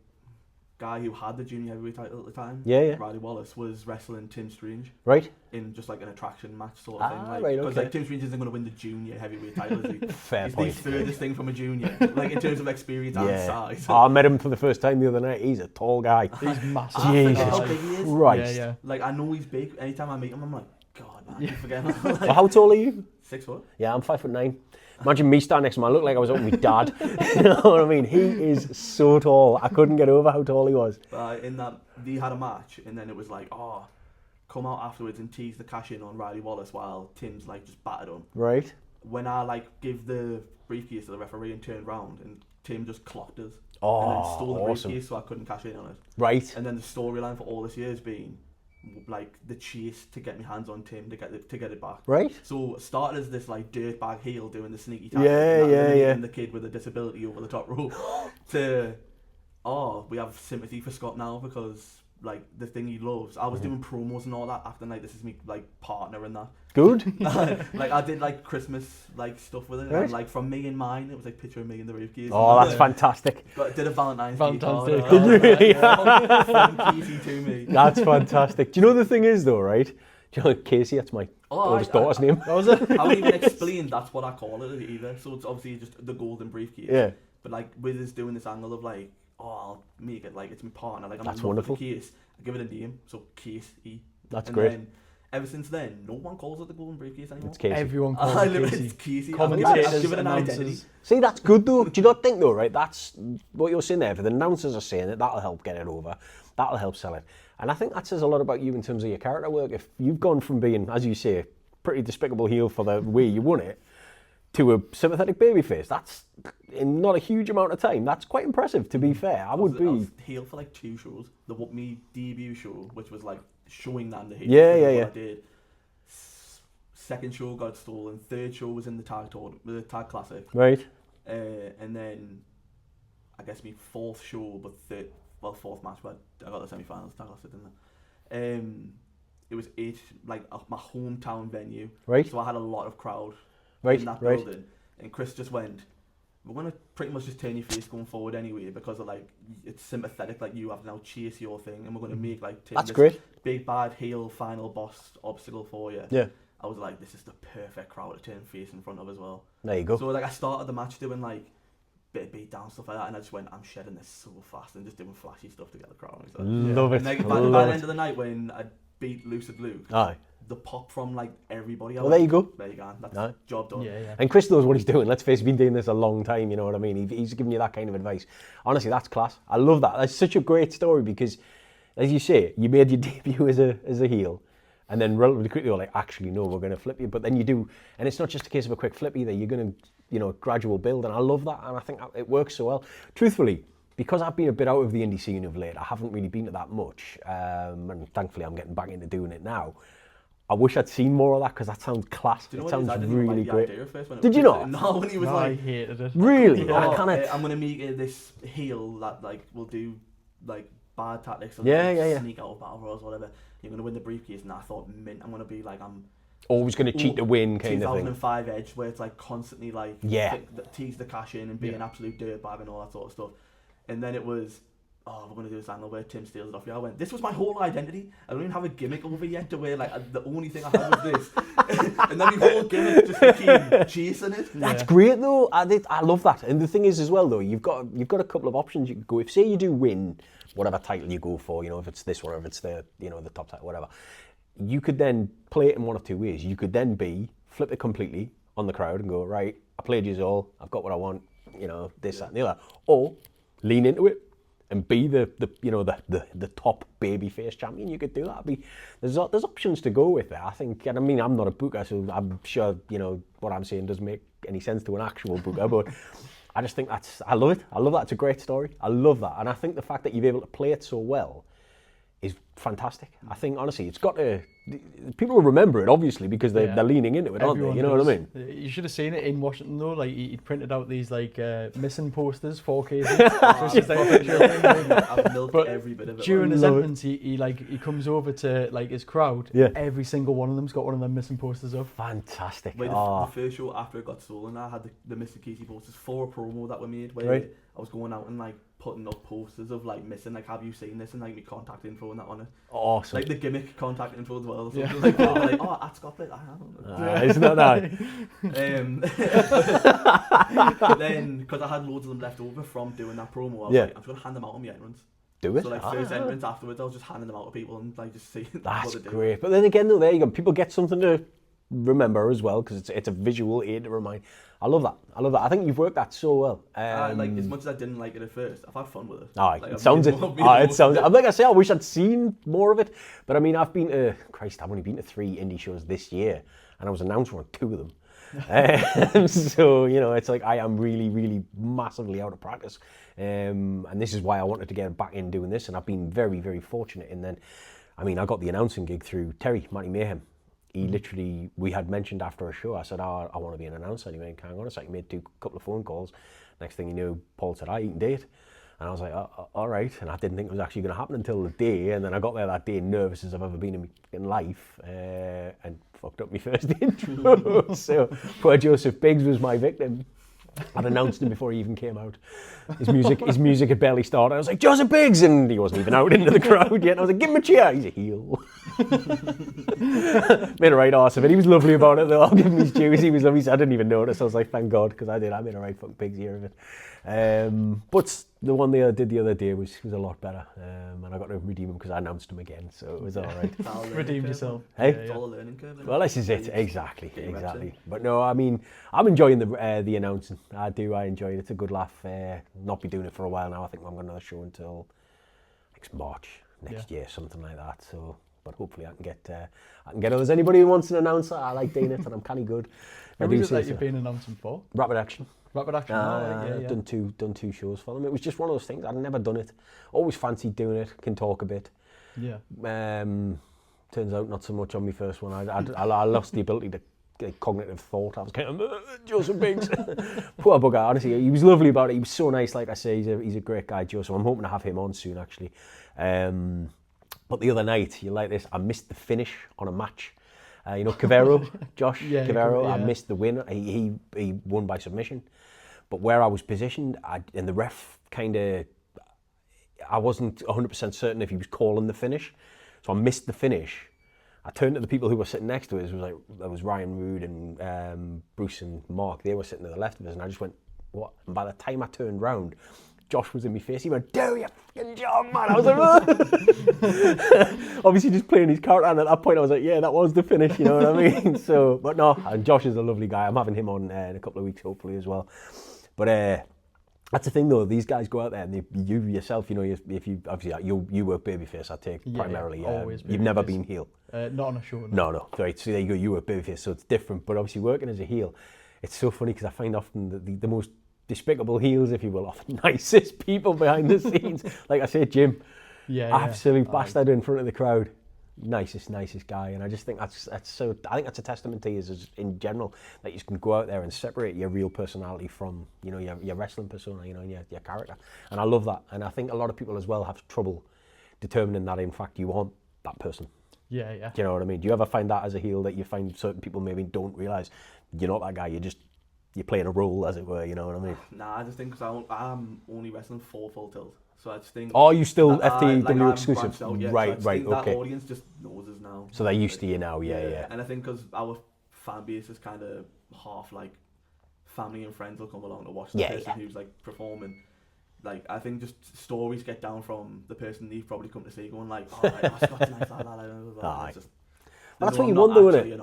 guy who had the junior heavyweight title at the time, Riley Wallace, was wrestling Tim Strange. Right. In just like an attraction match sort of thing. Like, right, because like Tim Strange isn't going to win the junior heavyweight title, is he? Fair He's point. the furthest thing from a junior, like in terms of experience and size. I met him for the first time the other night. He's a tall guy. He's massive. Jesus how big he is. Christ. Yeah. Like, I know he's big. Anytime I meet him, I'm like, God, man, you forget him. Like, Well, how tall are you? 6 foot. Yeah, I'm 5'9". Imagine me standing next to him. I look like I was up with my dad. You know what I mean? He is so tall. I couldn't get over how tall he was. In that, they had a match, and then it was like, come out afterwards and tease the cash in on Riley Wallace while Tim's like just battered him. Right. When I like give the briefcase to the referee and turned round, and Tim just clocked us. Oh, and then stole the awesome. briefcase, so I couldn't cash in on it. Right. And then the storyline for all this year has been like the chase to get my hands on Tim to get it back. Right. So it started as this like dirtbag heel doing the sneaky tactic, and the kid with a disability over the top rope to we have sympathy for Scott now because like the thing he loves. I was doing promos and all that after like this is me like partner and that. Good. Like I did like Christmas like stuff with it, Right. and like from me and mine, it was like picture of me in the briefcase. Oh, that's fantastic. Did a Valentine's Day card. Did you really? From Casey to me. That's fantastic. Do you know the thing is though, right? Do you know Casey? That's my oldest daughter's name. That was it. I won't even explain that's what I call it either. So it's obviously just the golden briefcase. Yeah. But like with us doing this angle of like, I'll make it like it's my partner. Like I'm That's in love with wonderful. the case. I give it a name. So Casey. That's And great. Then, ever since then, no one calls it the golden briefcase anymore. It's Casey. Everyone I calls live it it's Casey. I've Commentators, given it an identity. announcers. See, that's good though. Do you not think though, right? That's what you're saying there. For the announcers are saying it, that'll help get it over. That'll help sell it. And I think that says a lot about you in terms of your character work. If you've gone from being, as you say, pretty despicable heel for the way you won it, to a sympathetic babyface. That's in not a huge amount of time. That's quite impressive, to be fair. I was heel for like 2 shows. The What Me debut show, which was like showing them the heel. Yeah. I did. Second show got stolen. Third show was in the tag classic. Right. And then I guess my fourth show, but fourth match, but I got the semi-finals tag classic, didn't I? It was my hometown venue. Right. So I had a lot of crowd in that building. And Chris just went, we're going to pretty much just turn your face going forward anyway, because of like, it's sympathetic, like you have to now chase your thing, and we're going to make like that's great. Big bad heel final boss obstacle for you. Yeah. I was like, this is the perfect crowd to turn face in front of as well. There you go. So like I started the match doing like bit of beat down stuff like that, and I just went, I'm shedding this so fast and just doing flashy stuff to get the crowd. So, love it. And like, by the end of the night when I beat Lucid Luke, the pop from like everybody else. Well, there you go. There you go. That's job done. Yeah. And Chris knows what he's doing. Let's face it, he's been doing this a long time, you know what I mean? He's giving you that kind of advice. Honestly, that's class. I love that. That's such a great story because, as you say, you made your debut as a heel. And then relatively quickly, you're like, actually, no, we're going to flip you. But then you do, and it's not just a case of a quick flip either. You're going to, gradual build. And I love that. And I think it works so well. Truthfully, because I've been a bit out of the indie scene of late, I haven't really been to that much. And thankfully, I'm getting back into doing it now. I wish I'd seen more of that because that sounds class. Do you know it sounds really great. Did you not? No, when he was I hated it. Really? I'm going to make this heel that like will do like bad tactics and sneak out of battle royals or whatever. You're going to win the briefcase, and I thought, mint, I'm going to be like, I'm always going to cheat to win kind of thing. 2005 Edge, where it's like constantly like tease the cash in and be an absolute dirtbag and all that sort of stuff. And then it was, we're going to do this angle where Tim steals it off you. I went, this was my whole identity. I don't even have a gimmick over yet to where like the only thing I had was this. And then my whole gimmick just became chasing it. That's great though. I love that. And the thing is as well though, you've got a couple of options you could go. If say you do win whatever title you go for, if it's this one or if it's the the top title, whatever, you could then play it in one of two ways. You could then flip it completely on the crowd and go, right, I played you all, I've got what I want, this, that and the other. Or lean into it and be the top babyface champion. You could do that. There's options to go with there, I think. And I mean, I'm not a booker, so I'm sure, what I'm saying doesn't make any sense to an actual booker, but I just think I love it. I love that. It's a great story. I love that. And I think the fact that you're able to play it so well is fantastic. I think, honestly, it's got to... People will remember it, obviously, because they're leaning into it, aren't they? You know what I mean? You should have seen it in Washington, though. Like, he'd printed out these, like, missing posters, 4Ks. I've milked every bit of it. During his entrance, he comes over to, like, his crowd. Yeah. Every single one of them's got one of them missing posters up. Fantastic. Wait, the first show after it got stolen, I had the Mr. Casey posters for a promo that we made, where I was going out and, like, putting up posters of like missing, like, have you seen this, and like me contact info and that on it. Awesome. Like the gimmick contact info as well. Yeah. Like, at Scott Plitt, I haven't. Isn't that nice? But then, because I had loads of them left over from doing that promo, I was like, I'm just going to hand them out on my entrance. Do it. So like first entrance afterwards, I was just handing them out to people and like just see that's what they do. Great. But then again, though, there you go. People get something to remember as well, because it's a visual aid to remind. I love that. I think you've worked that so well. Like, as much as I didn't like it at first, I've had fun with it. Like, it sounds it. It sounds. Like I say, I wish I'd seen more of it. But I mean, I've only been to 3 indie shows this year, and I was announcer on 2 of them. So it's like I am really, really massively out of practice, and this is why I wanted to get back in doing this. And I've been very, very fortunate. And then, I mean, I got the announcing gig through Terry, Matty Mayhem. He literally, we had mentioned after a show, I said, I want to be an announcer. And he went, hang on a second, made a couple of phone calls. Next thing you knew, Paul said, I eat and date. And I was like, all right. And I didn't think it was actually going to happen until the day. And then I got there that day, nervous as I've ever been in life, and fucked up my first intro. So poor Joseph Biggs was my victim. I'd announced him before he even came out. His music had barely started. I was like, Joseph Biggs! And he wasn't even out into the crowd yet. And I was like, give him a cheer. He's a heel. Made a right arse of it. He was lovely about it, though. I'll give him his dues. He was lovely. I didn't even notice. I was like, thank God, because I made a right fucking pig's ear of it. But the one they did the other day was a lot better. And I got to redeem him because I announced him again. So it was all right. Redeemed yourself. Hey? It's all a learning curve. Well, this is it. Exactly. But no, I mean, I'm enjoying the announcing. I do. I enjoy it. It's a good laugh. Not be doing it for a while now. I think I'm going to show until next March next year, something like that. So but hopefully I can get others. Anybody who wants an announcer, I like doing it, and I'm kind of good. Who was it that you've been announcing for? Rapid Action. Rapid Action. I've done two shows for them. It was just one of those things. I'd never done it. Always fancied doing it. Can talk a bit. Yeah. Turns out not so much on my first one. I lost the ability to get cognitive thought. I was kind of Joseph Biggs. Poor bugger. Honestly, he was lovely about it. He was so nice. Like I say, he's a great guy, Joe. So I'm hoping to have him on soon, actually. But the other night, you like this? I missed the finish on a match. You know, Cavero, Josh Cavero. I missed the win. He won by submission. But where I was positioned, and the ref I wasn't 100% certain if he was calling the finish. So I missed the finish. I turned to the people who were sitting next to us. There was Ryan Rood and Bruce and Mark. They were sitting to the left of us, and I just went, what? And by the time I turned round, Josh was in my face. He went, "Do your fucking job, man." I was like, obviously just playing his character. And at that point, I was like, yeah, that was the finish. You know what I mean? So, but no, and Josh is a lovely guy. I'm having him on in a couple of weeks, hopefully, as well. But that's the thing, though. These guys go out there, and you yourself, you know, if you obviously you work babyface, I take primarily. Always. You've never been heel. Not on a show. No. Right. So there you go. You work babyface, so it's different. But obviously, working as a heel, it's so funny because I find often that the most despicable heels, if you will, are the nicest people behind the scenes. Like I say, Jim, absolute bastard in front of the crowd. Nicest guy, and I just think that's so. I think that's a testament to you as in general that you can go out there and separate your real personality from, you know, your wrestling persona, you know, your character. And I love that. And I think a lot of people as well have trouble determining that in fact you aren't that person. Yeah. Do you know what I mean? Do you ever find that as a heel that you find certain people maybe don't realise you're not that guy? You're playing a role, as it were. You know what I mean? Nah, I just think because I'm only wrestling 4 Full Tilt. So I just think. Oh, you still FTW exclusive? Out, yeah. Right, so I just think okay. That audience just knows us now. So they're used to you now, yeah. And I think because our fan base is kind of half like family and friends will come along to watch the person who's like performing. Like I think just stories get down from the person they've probably come to see, going like, "Oh, Scott's nice, like that." Well, that's what you wonder, isn't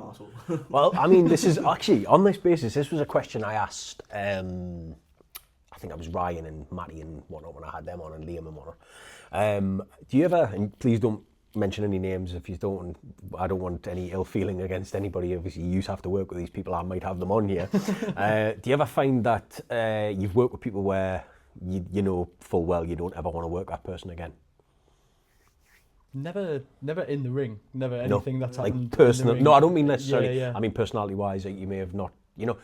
it? Well, I mean, this is actually on this basis. This was a question I asked. I think I was Ryan and Matty and whatnot when I had them on, and Liam and whatnot. Do you ever, and please don't mention any names if you don't, I don't want any ill feeling against anybody, obviously you have to work with these people, I might have them on here. Do you ever find that you've worked with people where you know full well you don't ever want to work that person again? Never in the ring, never anything that's happened. Like personal, no, I don't mean necessarily, yeah. I mean personality wise, you may have not, you know,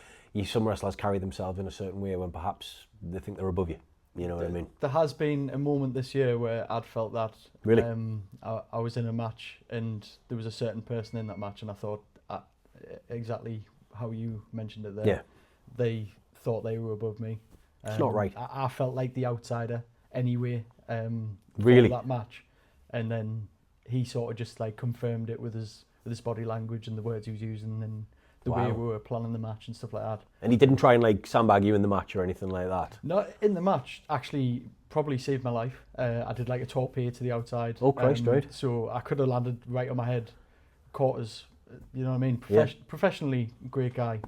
some wrestlers carry themselves in a certain way when perhaps they think they're above you. You know what I mean? There has been a moment this year where I'd felt that. Really? I was in a match and there was a certain person in that match, and I thought exactly how you mentioned it there. Yeah. They thought they were above me. It's not right. I felt like the outsider anyway. Really? For that match, and then he sort of just like confirmed it with his body language and the words he was using and the way we were planning the match and stuff like that. And he didn't try and like sandbag you in the match or anything like that? No, in the match, actually probably saved my life. I did like a torpedo to the outside. Oh, Christ, right. So I could have landed right on my head, quarters, you know what I mean? Professionally, great guy.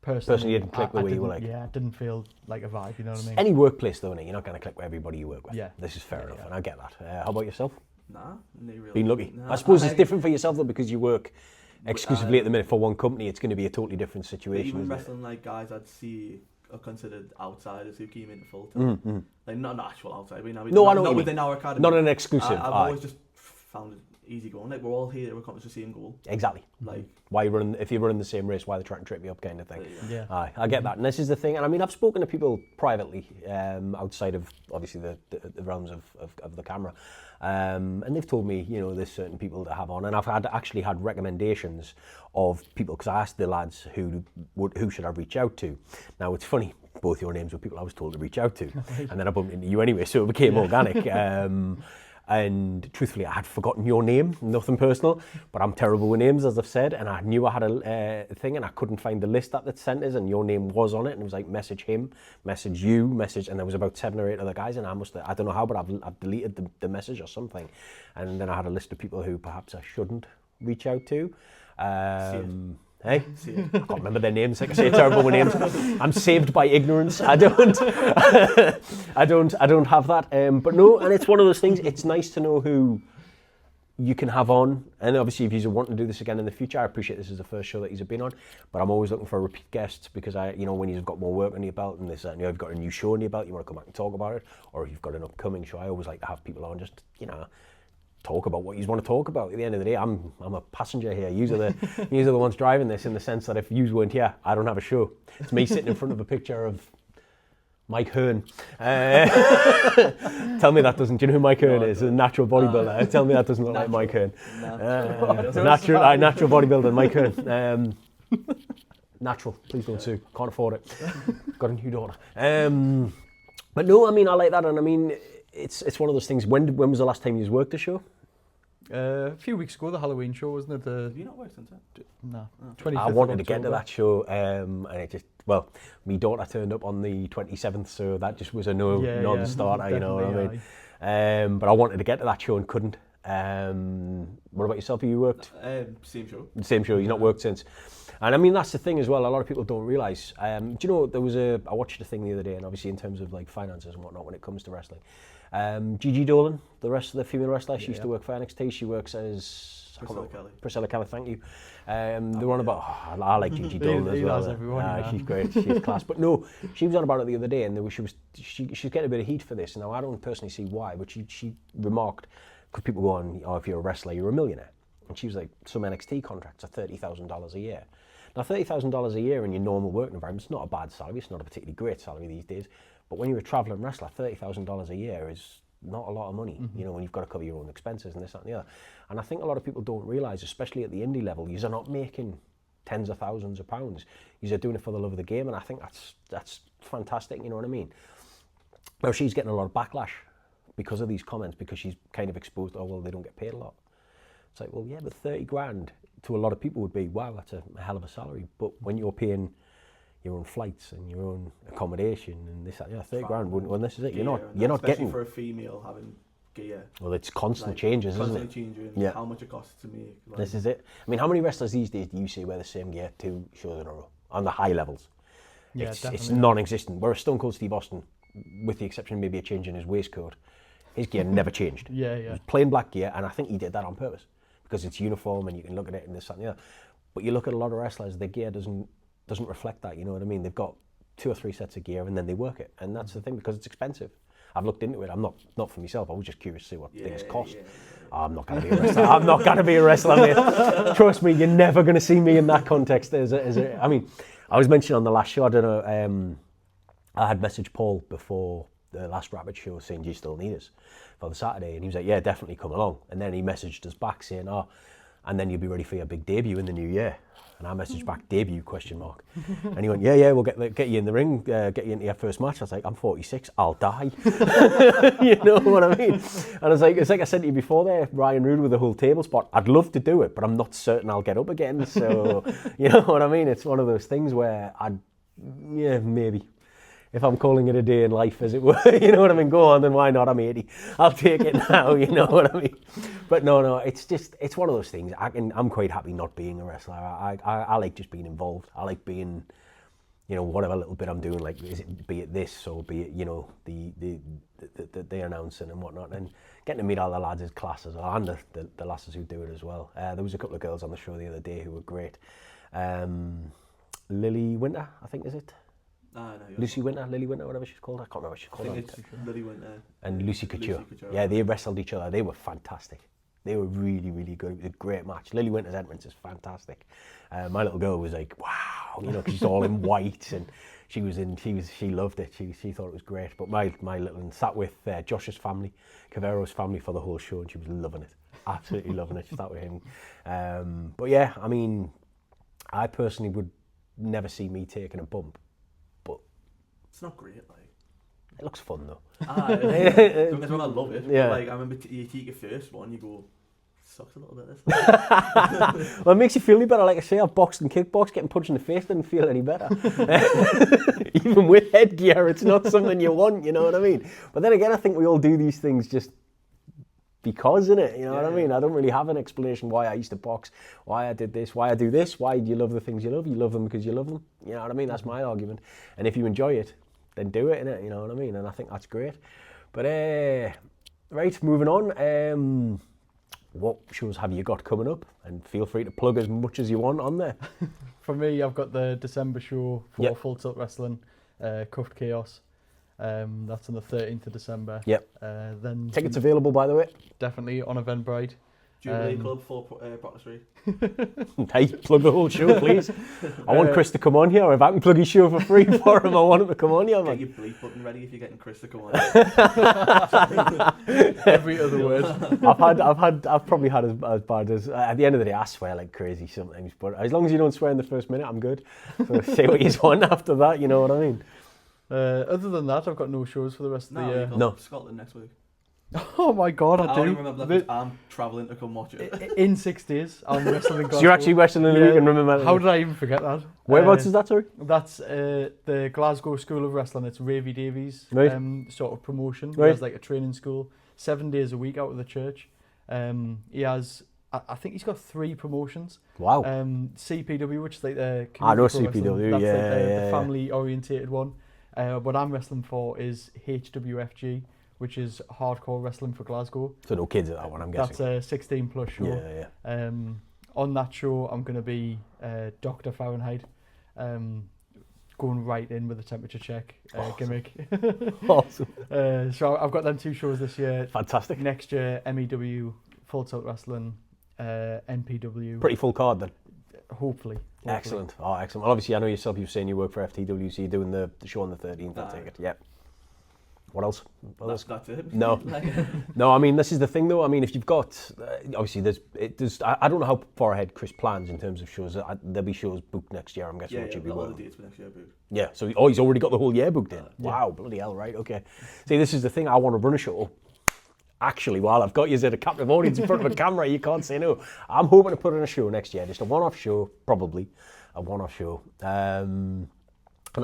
Personally, you didn't click the way you were like. Yeah, it didn't feel like a vibe, you know what I mean? Any workplace though, you're not going to click with everybody you work with. Yeah. This is fair enough, and I get that. How about yourself? Nah, really. Been lucky. Nah, I suppose it's different for yourself though, because you work exclusively at the minute for one company. It's going to be a totally different situation. Even wrestling like guys I'd see are considered outsiders who came into full time. Like not an actual outsider. I know not within our academy. Not an exclusive. I've always just found it easy going. Like we're all here, we're coming to the same goal. Exactly. Like why you run? If you're running the same race, why they're trying to trip you up, kind of thing. Yeah. I get that, and this is the thing. And I mean, I've spoken to people privately, outside of obviously the realms of the camera, and they've told me, you know, there's certain people that have on, and I've actually had recommendations of people, because I asked the lads who should I reach out to. Now it's funny, both your names were people I was told to reach out to, and then I bumped into you anyway, so it became organic. And truthfully, I had forgotten your name, nothing personal, but I'm terrible with names, as I've said, and I knew I had a thing, and I couldn't find the list that sent us, and your name was on it, and it was like, message him, message you, message, and there was about 7 or 8 other guys, and I don't know how, but I've deleted the message or something, and then I had a list of people who perhaps I shouldn't reach out to. Hey, I can't remember their names. Like I say, terrible with names. I'm saved by ignorance. I don't have that. But no, and it's one of those things. It's nice to know who you can have on, and obviously if you want to do this again in the future, I appreciate this is the first show that he's been on, but I'm always looking for repeat guests because when you've got more work on your belt and this, you've got a new show on your belt, you want to come back and talk about it, or if you've got an upcoming show, I always like to have people on just, talk about what you want to talk about. At the end of the day, I'm a passenger here. Yous are the ones driving this, in the sense that if yous weren't here, I don't have a show. It's me sitting in front of a picture of Mike Hearn. Tell me that doesn't. Do you know who Mike Hearn is? A natural bodybuilder. Tell me that doesn't look like Mike Hearn. Natural bodybuilder, Mike Hearn. Natural. Please don't sue. Can't afford it. Got a new daughter. But no, I mean, I like that, and I mean, it's one of those things. When was the last time you worked a show? A few weeks ago, the Halloween show, wasn't it? Have you not worked since then? No. I wanted to get to that show, and it just, my daughter turned up on the 27th, so that just was a non-starter, you know what I mean? But I wanted to get to that show and couldn't. What about yourself? Have you worked? Same show. Same show, you've not worked since. And I mean, that's the thing as well, a lot of people don't realise. Do you know, I watched a thing the other day, and obviously in terms of like finances and whatnot when it comes to wrestling. Gigi Dolan, the female wrestler, she used to work for NXT, she works as Priscilla Kelly, thank you. They're on about, I like Gigi Dolan as well. She's great, she's class. But no, she was on about it the other day, and she's getting a bit of heat for this. Now, I don't personally see why, but she remarked, because people go on, if you're a wrestler, you're a millionaire. And she was like, some NXT contracts are $30,000 a year. Now, $30,000 a year in your normal working environment, it's not a bad salary, it's not a particularly great salary these days, but when you're a travelling wrestler, $30,000 a year is not a lot of money, when you've got to cover your own expenses and this, that and the other. And I think a lot of people don't realise, especially at the indie level, you're not making tens of thousands of pounds. You're doing it for the love of the game, and I think that's fantastic, you know what I mean? Now, she's getting a lot of backlash because of these comments, because she's kind of exposed, they don't get paid a lot. It's like, well, yeah, but 30 grand to a lot of people would be, wow, that's a hell of a salary. But when you're paying your own flights and your own accommodation and this, 30 grand wouldn't, well, this is it. You're not getting. Especially for a female having gear. Well, it's constant changes, isn't it? Constantly changing how much it costs to make. This is it. I mean, how many wrestlers these days do you see wear the same gear 2 shows in a row on the high levels? Yeah, it's non-existent. Whereas Stone Cold Steve Austin, with the exception of maybe a change in his waistcoat, his gear never changed. It was plain black gear, and I think he did that on purpose, because it's uniform and you can look at it and this, that and the other. But you look at a lot of wrestlers, their gear doesn't reflect that, you know what I mean? They've got 2 or 3 sets of gear and then they work it. And that's the thing, because it's expensive. I've looked into it. I'm not for myself. I was just curious to see what things cost. I'm not going to be a wrestler. I'm not going to be a wrestler, mate. Trust me, you're never going to see me in that context. I mean, I was mentioning on the last show, I don't know, I had messaged Paul before the last Rapid show saying, do you still need us for the Saturday? And he was like, yeah, definitely come along. And then he messaged us back saying, and then you'll be ready for your big debut in the new year. And I messaged back, debut, ? And he went, yeah, we'll get you in the ring, get you into your first match. I was like, I'm 46, I'll die. You know what I mean? And it's like I said to you before there, Ryan Rude with the whole table spot, I'd love to do it, but I'm not certain I'll get up again. So, you know what I mean? It's one of those things where maybe. If I'm calling it a day in life, as it were, you know what I mean? Go on, then why not? I'm 80. I'll take it now, you know what I mean? But no, it's one of those things. I'm quite happy not being a wrestler. I like just being involved. I like being, whatever little bit I'm doing, like, be it this or be it, the announcing and whatnot. And getting to meet all the lads is class as well, and the lasses who do it as well. There was a couple of girls on the show the other day who were great. Lily Winter, I think, is it? Lily Winter, whatever she's called. I can't remember what she's called. I think it's Lily Winter. And Lucy Couture. Yeah, they wrestled each other. They were fantastic. They were really, really good. It was a great match. Lily Winter's entrance is fantastic. My little girl was like, wow, because she's all in white, and she loved it. She thought it was great. But my little one sat with Josh's family, Cavero's family for the whole show, and she was loving it. Absolutely loving it. She sat with him. But yeah, I mean, I personally would never see me taking a bump. It's not great, like. It looks fun though. Don't get me wrong, I love it. Yeah. But, like, I remember you take your first one, you go, sucks a little bit. This. Well, it makes you feel any better. Like I say, I've boxed and kickboxed, getting punched in the face didn't feel any better. Even with headgear, it's not something you want. You know what I mean? But then again, I think we all do these things just because, innit? You know what I mean? I don't really have an explanation why I used to box, why I did this, why I do this, why do you love the things you love? You love them because you love them. You know what I mean? That's my argument. And if you enjoy it, then do it, innit? You know what I mean? And I think that's great. But, right, moving on. what shows have you got coming up? And feel free to plug as much as you want on there. For me, I've got the December show for Full Tilt Wrestling, Cuffed Chaos. That's on the 13th of December. Yep. Then Tickets available, by the way. Definitely on Eventbrite. Jubilee Club for Proctor Street. Hey, plug the whole show, please. I want Chris to come on here. If I can plug his show for free for him, I want him to come on here, man. Get your bleep button ready if you're getting Chris to come on. Every other word. I've probably had as bad as. At the end of the day, I swear like crazy sometimes. But as long as you don't swear in the first minute, I'm good. So say what you want after that. You know what I mean? Other than that, I've got no shows for the rest of the year. No, Scotland next week. Oh my God, I do. only remember that I'm travelling to come watch it. In 6 days, I'm wrestling in Glasgow. So you're actually wrestling in the week and remember. How did I even forget that? Whereabouts is that, sorry? That's the Glasgow School of Wrestling. It's Ravy Davies sort of promotion. He Right. has like a training school, 7 days a week out of the church. He has, I think he's got 3 promotions. Wow. CPW, which is like the I know community pro CPW, wrestling. That's yeah, like yeah, the family orientated one. What I'm wrestling for is HWFG, which is hardcore wrestling for Glasgow. So no kids at that one, I'm guessing. That's a 16 plus show. Yeah. On that show, I'm going to be Dr. Farrenheight, going right in with the temperature check gimmick. Awesome. So I've got them 2 shows this year. Fantastic. Next year, MEW, Full Tilt Wrestling, NPW. Pretty full card then. Hopefully. Excellent. Oh, excellent. Well, obviously, I know yourself, you're saying you work for FTW, so you're doing the show on the 13th, I take it. Yep. What else? That's it. No. No, I mean, this is the thing, though. I mean, if you've got... obviously, I don't know how far ahead Chris plans in terms of shows. There'll be shows booked next year, I'm guessing. Yeah, yeah, all the dates for next year booked. Yeah, so he's already got the whole year booked in. Wow, bloody hell, right, okay. See, this is the thing. I want to run a show. Actually, while I've got you as a captive audience in front of a camera, you can't say no. I'm hoping to put on a show next year, just a one-off show, probably a one-off show. And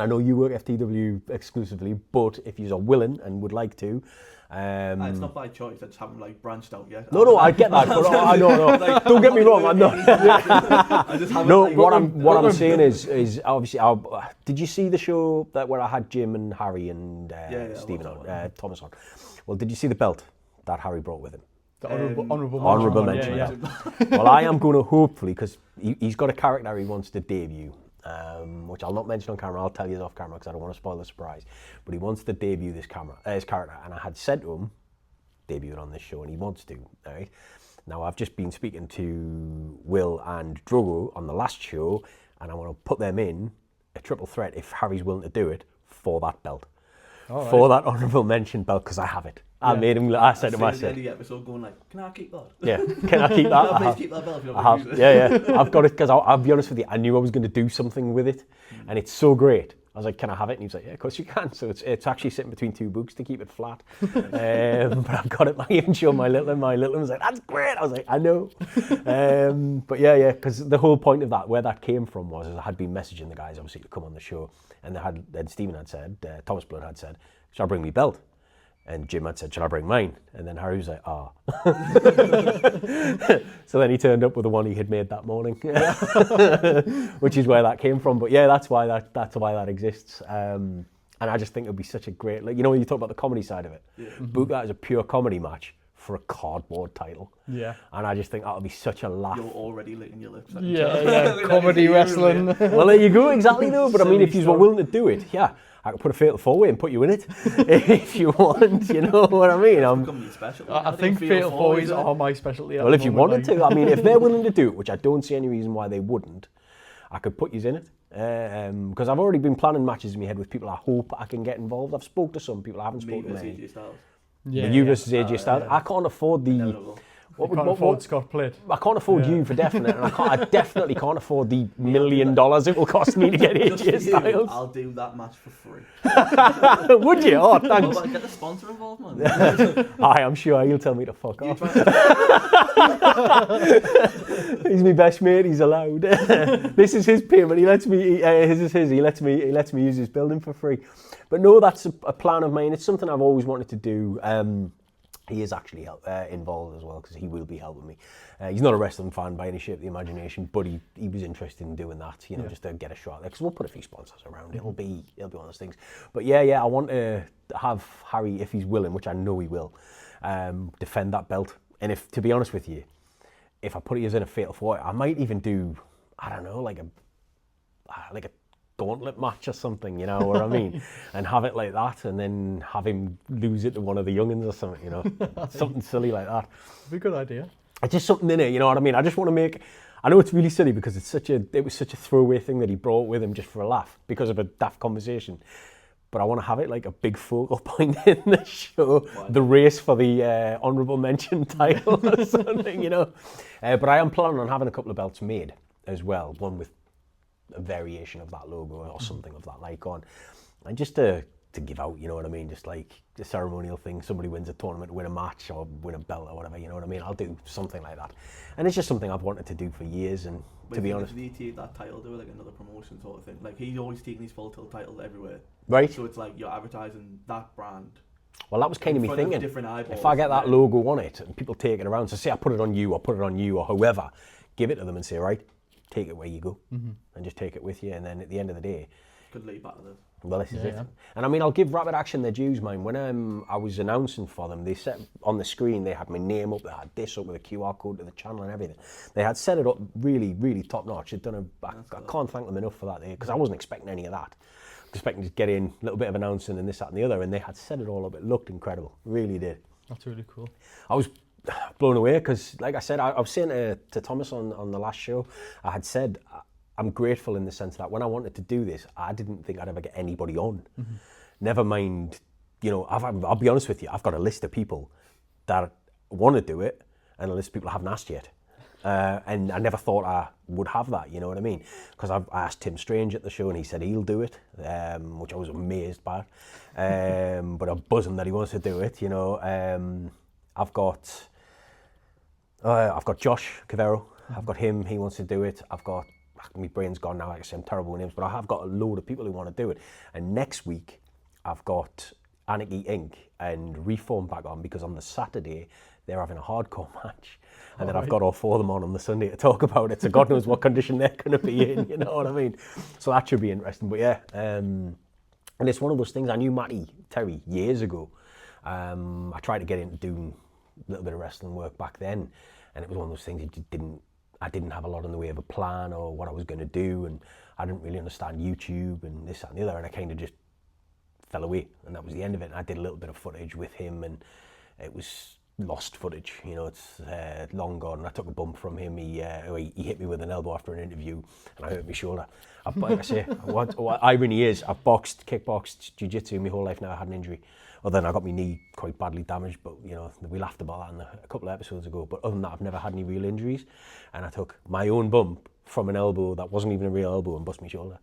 I know you work FTW exclusively, but if you're willing and would like to, it's not by choice. I just haven't like branched out yet. No, I get that. But I know. Like, don't get me wrong. I'm not. I just haven't, no, like, what I'm saying is obviously. Did you see the show where I had Jim and Harry and Stephen on, Thomas on? Well, did you see the belt that Harry brought with him? The honourable mention. Yeah. Well, I am going to hopefully, because he's got a character he wants to debut, which I'll not mention on camera. I'll tell you off camera because I don't want to spoil the surprise. But he wants to debut his character, and I had said to him, debut it on this show, and he wants to. All right. Now I've just been speaking to Will and Drogo on the last show, and I want to put them in a triple threat if Harry's willing to do it for that belt. For that honourable mention belt, because I have it. I made him. I said to him, I said, the episode going like, "Can I keep that?" Yeah, can I keep that? No, please keep that belt. If you don't I have, yeah. I've got it because I'll be honest with you. I knew I was going to do something with it, and it's so great. I was like, "Can I have it?" And he was like, "Yeah, of course you can." So it's actually sitting between 2 books to keep it flat. But I've got it. I even showed my little one. My little one was like, "That's great." I was like, "I know." But yeah, because the whole point of that, where that came from, was I had been messaging the guys obviously to come on the show, and then Stephen had said, Thomas Plitt had said, "Shall I bring me belt?" And Jim had said, "Shall I bring mine?" And then Harry was like, "Ah." So then he turned up with the one he had made that morning, which is where that came from. But yeah, that's why that exists. And I just think it would be such a great, like, you know, when you talk about the comedy side of it, book that as a pure comedy match for a cardboard title. Yeah. And I just think that would be such a laugh. You're already licking your lips. Yeah, comedy wrestling. Well, there you go, exactly, though. But I mean, if you were willing to do it, yeah. I could put a fatal four-way and put you in it if you want, you know what I mean? I think fatal four-ways are my specialty. Well, if you wanted to, I mean, if they're willing to do it, which I don't see any reason why they wouldn't, I could put you in it. Because I've already been planning matches in my head with people I hope I can get involved. I've spoke to some people, I haven't spoken to many. You versus AJ Styles. I can't afford the... I can't afford Scott Plitt. I can't afford you for definite, and I definitely can't afford the $1 million it will cost me to get AJ Styles. I'll do that match for free. Would you? Oh, thanks. Well, get the sponsor involved, man. I'm sure he'll tell me to fuck off. He's my best mate. He's allowed. This is his payment. He lets me. His is his. He lets me use his building for free. But no, that's a plan of mine. It's something I've always wanted to do. He is actually involved as well because he will be helping me. He's not a wrestling fan by any shape of the imagination, but he was interested in doing that, you know, just to get a shot there. Because we'll put a few sponsors around. It'll be one of those things. But yeah, I want to have Harry, if he's willing, which I know he will, defend that belt. And if, to be honest with you, if I put it as in a fatal four, I might even do, I don't know, like a gauntlet match or something, you know what I mean? And have it like that, and then have him lose it to one of the youngins or something, you know? Something silly like that. Be a good idea. It's just something in it, you know what I mean? I just want to make, I know it's really silly because it was such a throwaway thing that he brought with him just for a laugh because of a daft conversation. But I want to have it like a big focal point in the show, the race for the honourable mention title or something, you know. But I am planning on having a couple of belts made as well, one with a variation of that logo or something of that like on, and just to give out, you know what I mean, just like the ceremonial thing, somebody wins a tournament, win a match or win a belt or whatever, you know what I mean, I'll do something like that. And it's just something I've wanted to do for years, and to be honest, did he take that title to like another promotion sort of thing? Like he's always taking his full tilt titles everywhere, right? So it's like you're advertising that brand. Well, that was kind of me thinking, if I get that logo on it and people take it around, so say I put it on you or whoever, give it to them and say, right, take it where you go, and just take it with you, and then at the end of the day, could lead back to this. Well, this is it. Yeah. And I mean, I'll give Rapid Action their dues, man. When I was announcing for them, they set on the screen, they had my name up, they had this up with a QR code to the channel and everything. They had set it up really, really top notch. They'd done I can't thank them enough for that, because I wasn't expecting any of that. I was expecting to get in a little bit of announcing and this, that and the other, and they had set it all up. It looked incredible, really did. That's really cool. I was blown away because, like I said, I was saying to Thomas on the last show, I had said, I'm grateful in the sense that when I wanted to do this, I didn't think I'd ever get anybody on. Never mind, you know, I'll be honest with you, I've got a list of people that want to do it and a list of people I haven't asked yet. And I never thought I would have that, you know what I mean? Because I asked Tim Strange at the show and he said he'll do it, which I was amazed by. But I'm buzzing that he wants to do it, you know. I've got Josh Cavero, I've got him, he wants to do it. My brain's gone now, like I say, I'm terrible with names, but I have got a load of people who want to do it. And next week, I've got Anarchy Inc. and Reform back on, because on the Saturday, they're having a hardcore match. And then I've got all four of them on the Sunday to talk about it. So God knows what condition they're going to be in, you know what I mean? So that should be interesting. But yeah, and it's one of those things, I knew Matty Terry years ago. I tried to get into doing a little bit of wrestling work back then. And it was one of those things I didn't have a lot in the way of a plan or what I was going to do, and I didn't really understand YouTube and this, that and the other, and I kind of just fell away, and that was the end of it. And I did a little bit of footage with him, and it was lost footage, you know, it's long gone. I took a bump from him, he hit me with an elbow after an interview, and I hurt my shoulder. Like I say, what irony is, I've boxed, kickboxed, jiu-jitsu my whole life now. I had an injury. Well, then I got my knee quite badly damaged, but you know, we laughed about that a couple of episodes ago. But other than that, I've never had any real injuries, and I took my own bump from an elbow that wasn't even a real elbow and bust my shoulder.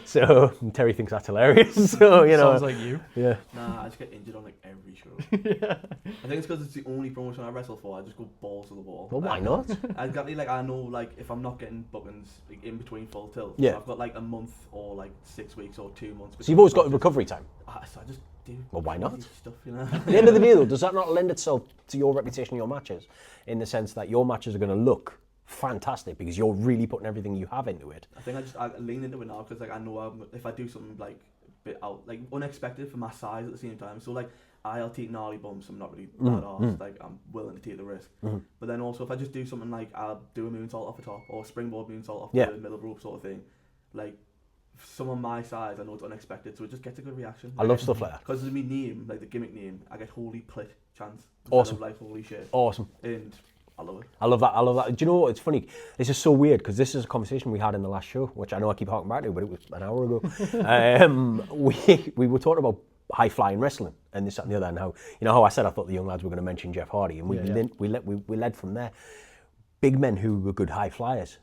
So Terry thinks that's hilarious. So you know, sounds like you. Yeah. Nah, I just get injured on like every show. Yeah. I think it's because it's the only promotion I wrestle for. I just go balls to the wall. Well, why not? Exactly. Like I know, like if I'm not getting bookings like, in between full tilt, yeah, I've got like a month or like 6 weeks or 2 months. So you've always got a recovery time. So I just do. Well, why not? Stuff, you know. At the end of the day, though, does that not lend itself to your reputation in your matches, in the sense that your matches are going to look fantastic because you're really putting everything you have into it? I think I lean into it now because like I know if I do something like a bit out, like unexpected for my size at the same time. So like I'll take gnarly bumps. I'm not really that arsed. Like I'm willing to take the risk. But then also if I just do something like I'll do a moonsault off the top or a springboard moonsault off the middle rope sort of thing, like someone my size, I know it's unexpected, so it just gets a good reaction. I love stuff like that. Because of my name, like the gimmick name, I get Holy Plitt chance. Awesome. Like holy shit. Awesome. And I love it. I love that. Do you know what? It's funny. This is so weird because this is a conversation we had in the last show, which I know I keep harking back to, but it was an hour ago. We were talking about high flying wrestling and this, that, and the other, and how, you know, how I said I thought the young lads were going to mention Jeff Hardy, and we led from there. Big men who were good high flyers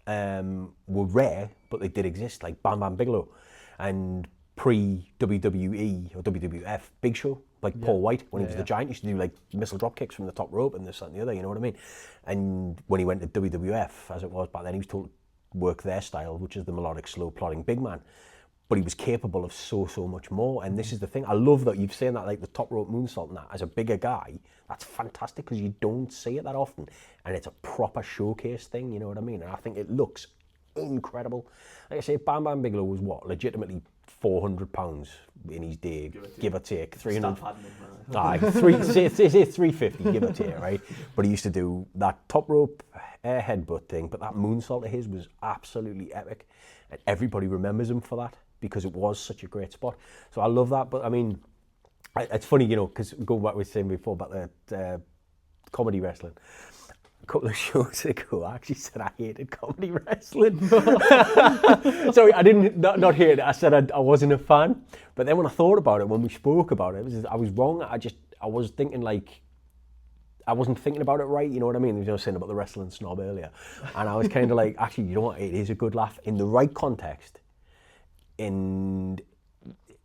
were rare, but they did exist, like Bam Bam Bigelow, and pre-WWE or WWF Big Show, like Paul White, when he was the Giant, used to do like missile drop kicks from the top rope and this, that and the other, you know what I mean? And when he went to WWF, as it was back then, he was told to work their style, which is the melodic, slow, plodding big man. But he was capable of so much more. And this is the thing, I love that you've seen that, like the top rope moonsault and that, as a bigger guy, that's fantastic because you don't see it that often. And it's a proper showcase thing, you know what I mean? And I think it looks incredible. Like I say, Bam Bam Bigelow was what, legitimately £400 in his day, give or take 300. Aye, say 350, give or take, right? But he used to do that top rope headbutt thing, but that moonsault of his was absolutely epic, and everybody remembers him for that because it was such a great spot. So I love that. But I mean, it's funny, you know, because going back, we were saying before about the comedy wrestling. A couple of shows ago, I actually said I hated comedy wrestling. Sorry, I didn't not hate it. I said I wasn't a fan. But then when I thought about it, when we spoke about it, I was wrong. I was thinking like, I wasn't thinking about it right. You know what I mean? You know, saying about the wrestling snob earlier, and I was kind of like, actually, you know what? It is a good laugh in the right context, in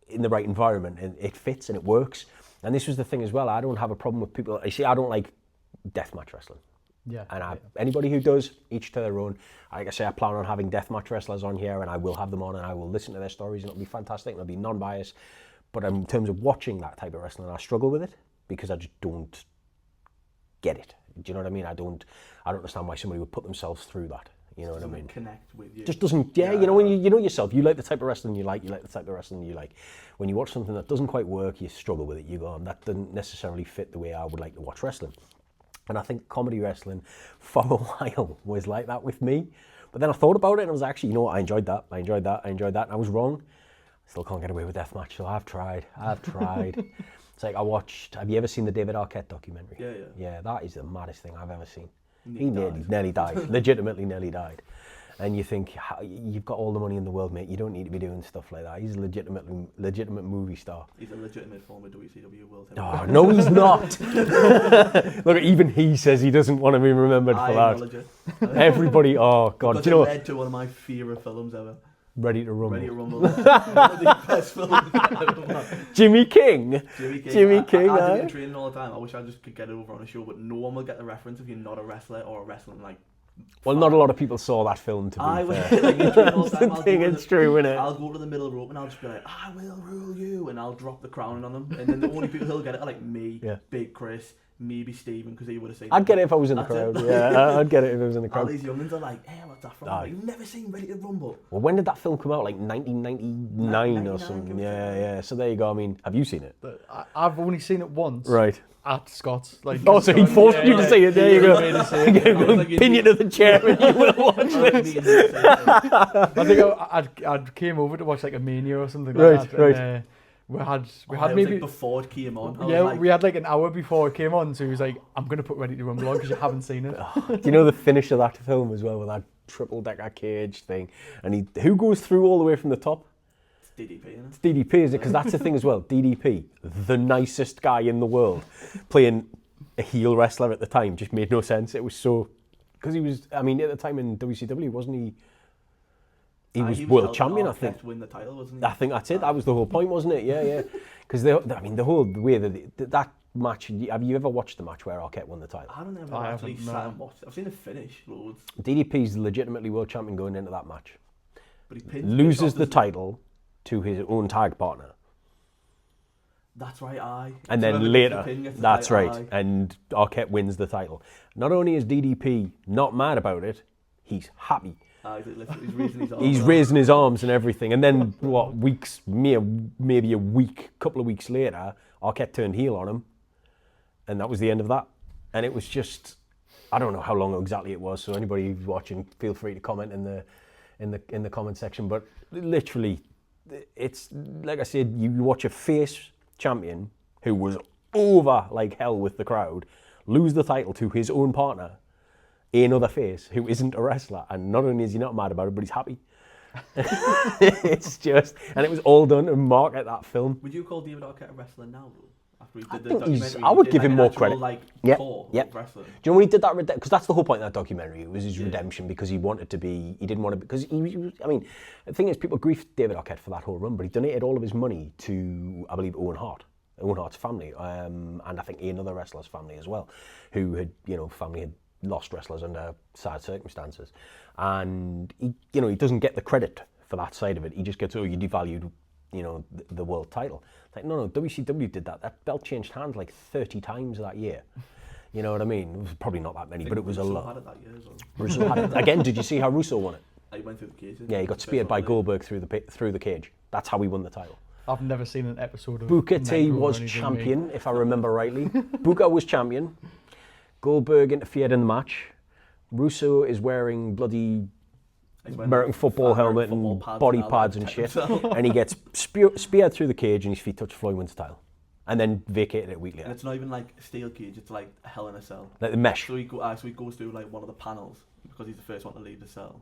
the right environment, and it fits and it works. And this was the thing as well. I don't have a problem with people. You see, I don't like deathmatch wrestling. Yeah. And anybody who does, each to their own. Like I say, I plan on having deathmatch wrestlers on here, and I will have them on, and I will listen to their stories, and it'll be fantastic, and it'll be non-biased. But in terms of watching that type of wrestling, I struggle with it because I just don't get it. Do you know what I mean? I don't understand why somebody would put themselves through that. You know what I mean? Connect with you. Just doesn't. Yeah, you know, when you know yourself, you like the type of wrestling you like the type of wrestling you like. When you watch something that doesn't quite work, you struggle with it. You go, that doesn't necessarily fit the way I would like to watch wrestling. And I think comedy wrestling for a while was like that with me. But then I thought about it and I was actually, you know what, I enjoyed that. And I was wrong. I still can't get away with deathmatch, so I've tried. It's like I watched, have you ever seen the David Arquette documentary? Yeah. Yeah, that is the maddest thing I've ever seen. He nearly died, legitimately nearly died. And you think, you've got all the money in the world, mate. You don't need to be doing stuff like that. He's a legitimate movie star. He's a legitimate former WCW World Oh, Heavyweight. no, he's not. Look, even he says he doesn't want to be remembered for that. Everybody, oh God. Because do you know it led to one of my favourite films ever. Ready to Rumble. Ready to Rumble. One of the best films ever. Jimmy King. I do it training all the time. I wish I just could get it over on a show, but no one will get the reference if you're not a wrestler or a wrestling like. Well, not a lot of people saw that film, to be fair. It's true, isn't it? I'll go to the middle rope and I'll just be like, I will rule you, and I'll drop the crown on them. And then the only people who'll get it are like me, Big Chris, maybe Stephen, because he would have seen it. I'd get it if I was in the crowd. Yeah, I'd get it if I was in the crowd. All these youngins are like, hey, what's that from? You've never seen Ready to Rumble. Well, when did that film come out? Like 1999 or something? Yeah. So there you go. I mean, have you seen it? I've only seen it once. Right. At Scott's. Like, so he forced you to see it. There you go. Pin you to the chair and you will watch this. I think I came over to watch like a Mania or something like that. Right. We had maybe like before it came on. We had like an hour before it came on, so he was like, "I'm gonna put Ready to Rumble on because you haven't seen it." Do you know the finish of that film as well, with that triple decker cage thing? And who goes through all the way from the top? It's DDP, isn't it? It's DDP, is it? Because that's the thing as well. DDP, the nicest guy in the world, playing a heel wrestler at the time, just made no sense. It was so because he was. I mean, at the time in WCW, wasn't he? He was world champion, I think. Win the title, wasn't he? I think that's it. That was the whole point, wasn't it? Yeah. Because the whole way that match. Have you ever watched the match where Arquette won the title? I don't know if I actually sat and watched it. I've seen it finish loads. DDP's legitimately world champion going into that match. But he loses the title to his own tag partner. That's right, And then later, that's right, and Arquette wins the title. Not only is DDP not mad about it, he's happy. He's raising his arms. He's raising his arms and everything. And then, maybe couple of weeks later, Arquette turned heel on him. And that was the end of that. And it was just, I don't know how long exactly it was. So anybody who's watching, feel free to comment in the comment section. But literally, it's, like I said, you watch a face champion who was over like hell with the crowd, lose the title to his own partner, another face who isn't a wrestler, and not only is he not mad about it, but he's happy. It's just, and it was all done to market that film. Would you call David Arquette a wrestler now, though? After he did the documentary, I would give him more credit. Yeah. Do you know when he did that? Because that's the whole point of that documentary. It was his redemption, because he wanted to be. He didn't want to. Because I mean, the thing is, people griefed David Arquette for that whole run, but he donated all of his money to, I believe, Owen Hart's family, and I think another wrestler's family as well, who had, family had lost wrestlers under sad circumstances, and he doesn't get the credit for that side of it. He just gets, you devalued, the world title. It's like, no, WCW did that. That belt changed hands like 30 times that year. You know what I mean? It was probably not that many, but it was a lot. Russo had it that year as well. Russo had it. Again, did you see how Russo won it? He went through the cage. Yeah, he got speared by Goldberg through the cage. That's how he won the title. I've never seen an episode of Booker T was champion, if I remember rightly. Booker was champion. Goldberg interfered in the match. Russo is wearing bloody American football helmet and body pads and shit. And he gets speared through the cage and his feet touch Floyd, wins the title. And then vacated it a week later. And it's not even like a steel cage, it's like a Hell in a Cell. Like the mesh. So he goes through like one of the panels because he's the first one to leave the cell.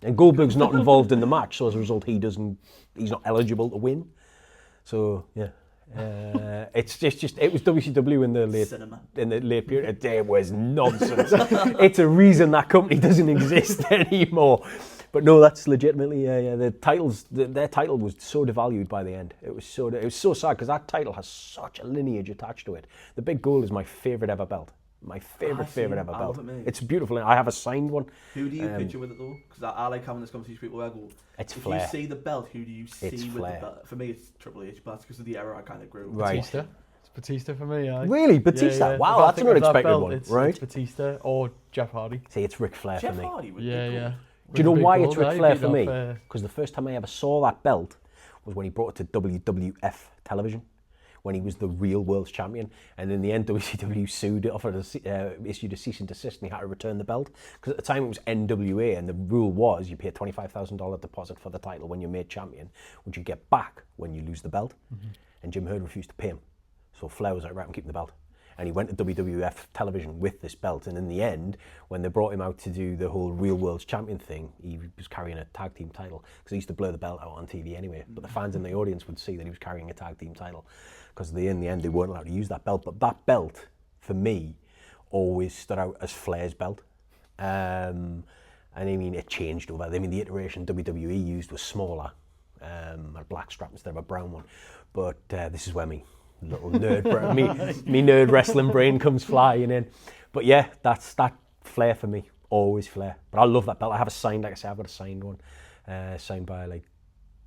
And Goldberg's not involved in the match, so as a result he's not eligible to win. So yeah. It's just it was WCW in the late period. It was nonsense. It's a reason that company doesn't exist anymore. But no, that's legitimately the titles. Their title was so devalued by the end. It was so sad because that title has such a lineage attached to it. The Big Gold is my favourite ever belt. My favourite ever belt. It's beautiful. I have a signed one. Who do you picture with it though? Because I like having this conversation with people where I go, it's if Flair. you see the belt, who do you see it's with Flair. the belt? For me, it's Triple H, but that's because of the era I kind of grew. Right. Batista. It's Batista for me. Really? Batista? Yeah. Wow, that's an unexpected one. Right? It's Batista or Jeff Hardy. See, it's Ric Flair Jeff for me. Hardy Yeah. Do you know why it's Ric Flair for me? Because the first time I ever saw that belt was when he brought it to WWF television, when he was the real world's champion. And in the end, WCW sued, issued a cease and desist, and he had to return the belt. Because at the time it was NWA, and the rule was you pay a $25,000 deposit for the title when you're made champion, which you get back when you lose the belt. Mm-hmm. And Jim Herd refused to pay him. So Flair was like, right, I'm keeping the belt. And he went to WWF television with this belt. And in the end, when they brought him out to do the whole real world's champion thing, he was carrying a tag team title. Because he used to blur the belt out on TV anyway. But the fans in the audience would see that he was carrying a tag team title. Because in the end, they weren't allowed to use that belt. But that belt, for me, always stood out as Flair's belt. And I mean, it changed over. I mean, the iteration WWE used was smaller. A black strap instead of a brown one. But this is where me little nerd, me nerd wrestling brain comes flying in. But yeah, that's that Flair for me, always Flair. But I love that belt. I have a signed, like I said, I've got a signed one, signed by like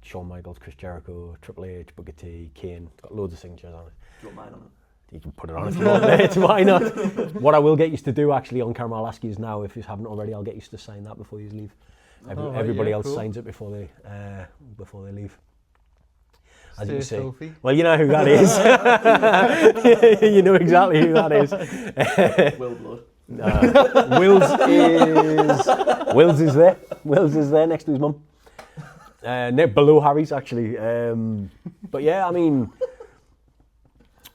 Shawn Michaels, Chris Jericho, Triple H, Booker T, Kane. It's got loads of signatures on it. Do you want mine on it? You can put it on if you want, mate. Why not? What I will get you to do actually on camera, I'll ask you now, if you haven't already, I'll get you to sign that before you leave. Everybody else signs it before they leave. As you say. Well, you know who that is. You know exactly who that is. Will Blood. Wills is there. Wills is there next to his mum. Below Harry's actually. But yeah, I mean, do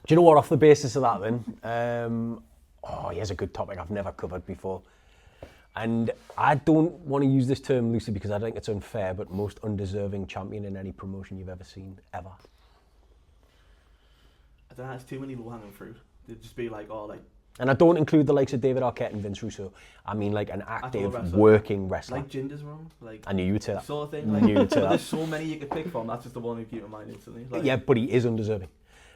you know what? Off the basis of that, then, here's a good topic I've never covered before. And I don't want to use this term loosely because I think it's unfair, but most undeserving champion in any promotion you've ever seen, ever. I don't know, it's too many low-hanging fruit. They'd just be like, And I don't include the likes of David Arquette and Vince Russo. I mean like an active, working wrestler. Like Jinder's wrong. Like, I knew you would say that. Sort of thing. Like, you would say that. There's so many you could pick from, that's just the one who keep in mind instantly. Like, yeah, but he is undeserving.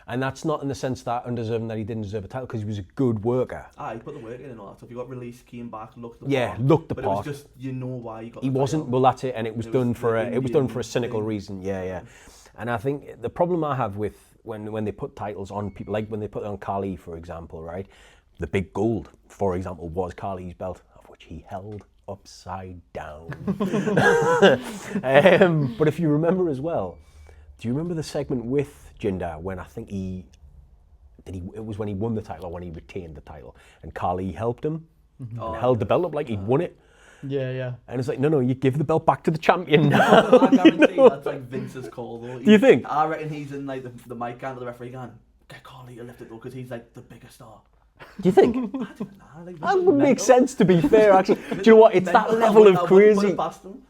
And that's not in the sense that undeserving that he didn't deserve a title, because he was a good worker. He put the work in and all that stuff. He got released, came back, looked the part. Looked the but part. It was just, you know why he got He the wasn't, title. well that's it, and it was done for a cynical thing. reason. Yeah. And I think the problem I have with when they put titles on people, like when they put it on Khali, for example, right? The Big Gold, for example, was Khali's belt, of which he held upside down. But if you remember as well, do you remember the segment with Jinder when I think it was when he won the title or when he retained the title and Khali helped him and held the belt up like he'd won it? Yeah. And it's like, no, you give the belt back to the champion now. I guarantee that's like Vince's call though. Do you think? I reckon he's in like the mic and the referee going, get Khali to lift it though, because he's like the biggest star. Do you think? I don't know. Like, That would make sense, to be fair, actually. Do you know what? It's that level of crazy.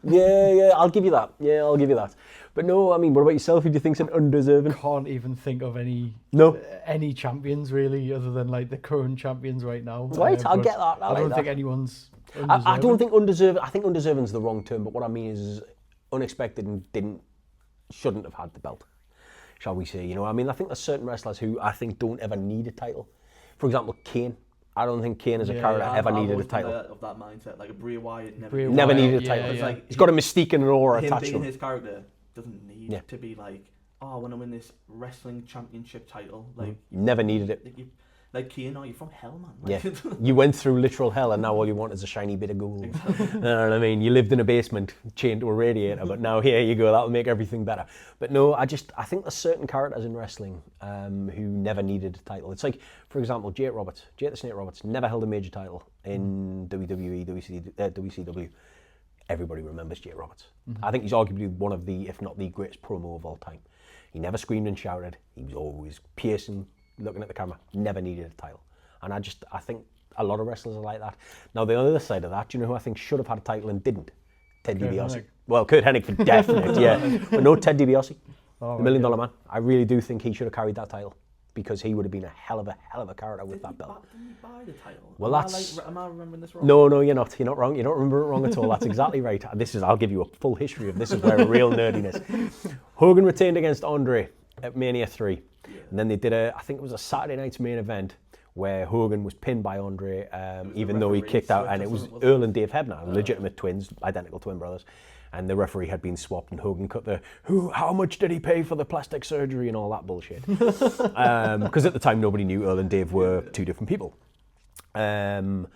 Yeah, I'll give you that. But no, I mean, what about yourself? Who do you think's an undeserving? Can't even think of any champions really, other than like the current champions right now. Right, I'll get that. I don't think anyone's undeserving. I don't think undeserving. I think undeserving is the wrong term. But what I mean is unexpected and shouldn't have had the belt, shall we say? You know, I mean, I think there's certain wrestlers who I think don't ever need a title. For example, Kane. I don't think Kane as a character ever needed a title. Of that mindset, like a Bray Wyatt never needed a title. It's like, he's got a mystique and an aura attached to him. His character doesn't need to be like, I want to win this wrestling championship title. Like, you never needed it. Like, Kane, you're from hell, man. Like, Yeah, you went through literal hell, and now all you want is a shiny bit of gold. Exactly. You know what I mean? You lived in a basement chained to a radiator, but now here you go. That'll make everything better. But no, I think there's certain characters in wrestling who never needed a title. It's like, for example, Jake the Snake Roberts, never held a major title in WWE, WCW. Everybody remembers Jake Roberts. I think he's arguably one of the, if not the greatest promo of all time. He never screamed and shouted. He was always piercing, looking at the camera, never needed a title. And I think a lot of wrestlers are like that. Now, the other side of that, do you know who I think should have had a title and didn't? Ted DiBiase. Well, Kurt Hennig for definite, yeah. But no, Ted DiBiase, the $1 Million Man. I really do think he should have carried that title, because he would have been a hell of a character with that belt. Didn't he buy the title? Well, am I remembering this wrong? No, you're not. You're not wrong. You don't remember it wrong at all. That's exactly right. I'll give you a full history of this. Is where real nerdiness. Hogan retained against Andre at Mania 3. Yeah. And then they did I think it was a Saturday night's main event where Hogan was pinned by Andre, even though he kicked out, and it was Earl and Dave Hebner, legitimate twins, identical twin brothers. And the referee had been swapped, and Hogan cut how much did he pay for the plastic surgery and all that bullshit. Because at the time nobody knew Earl and Dave were two different people. Then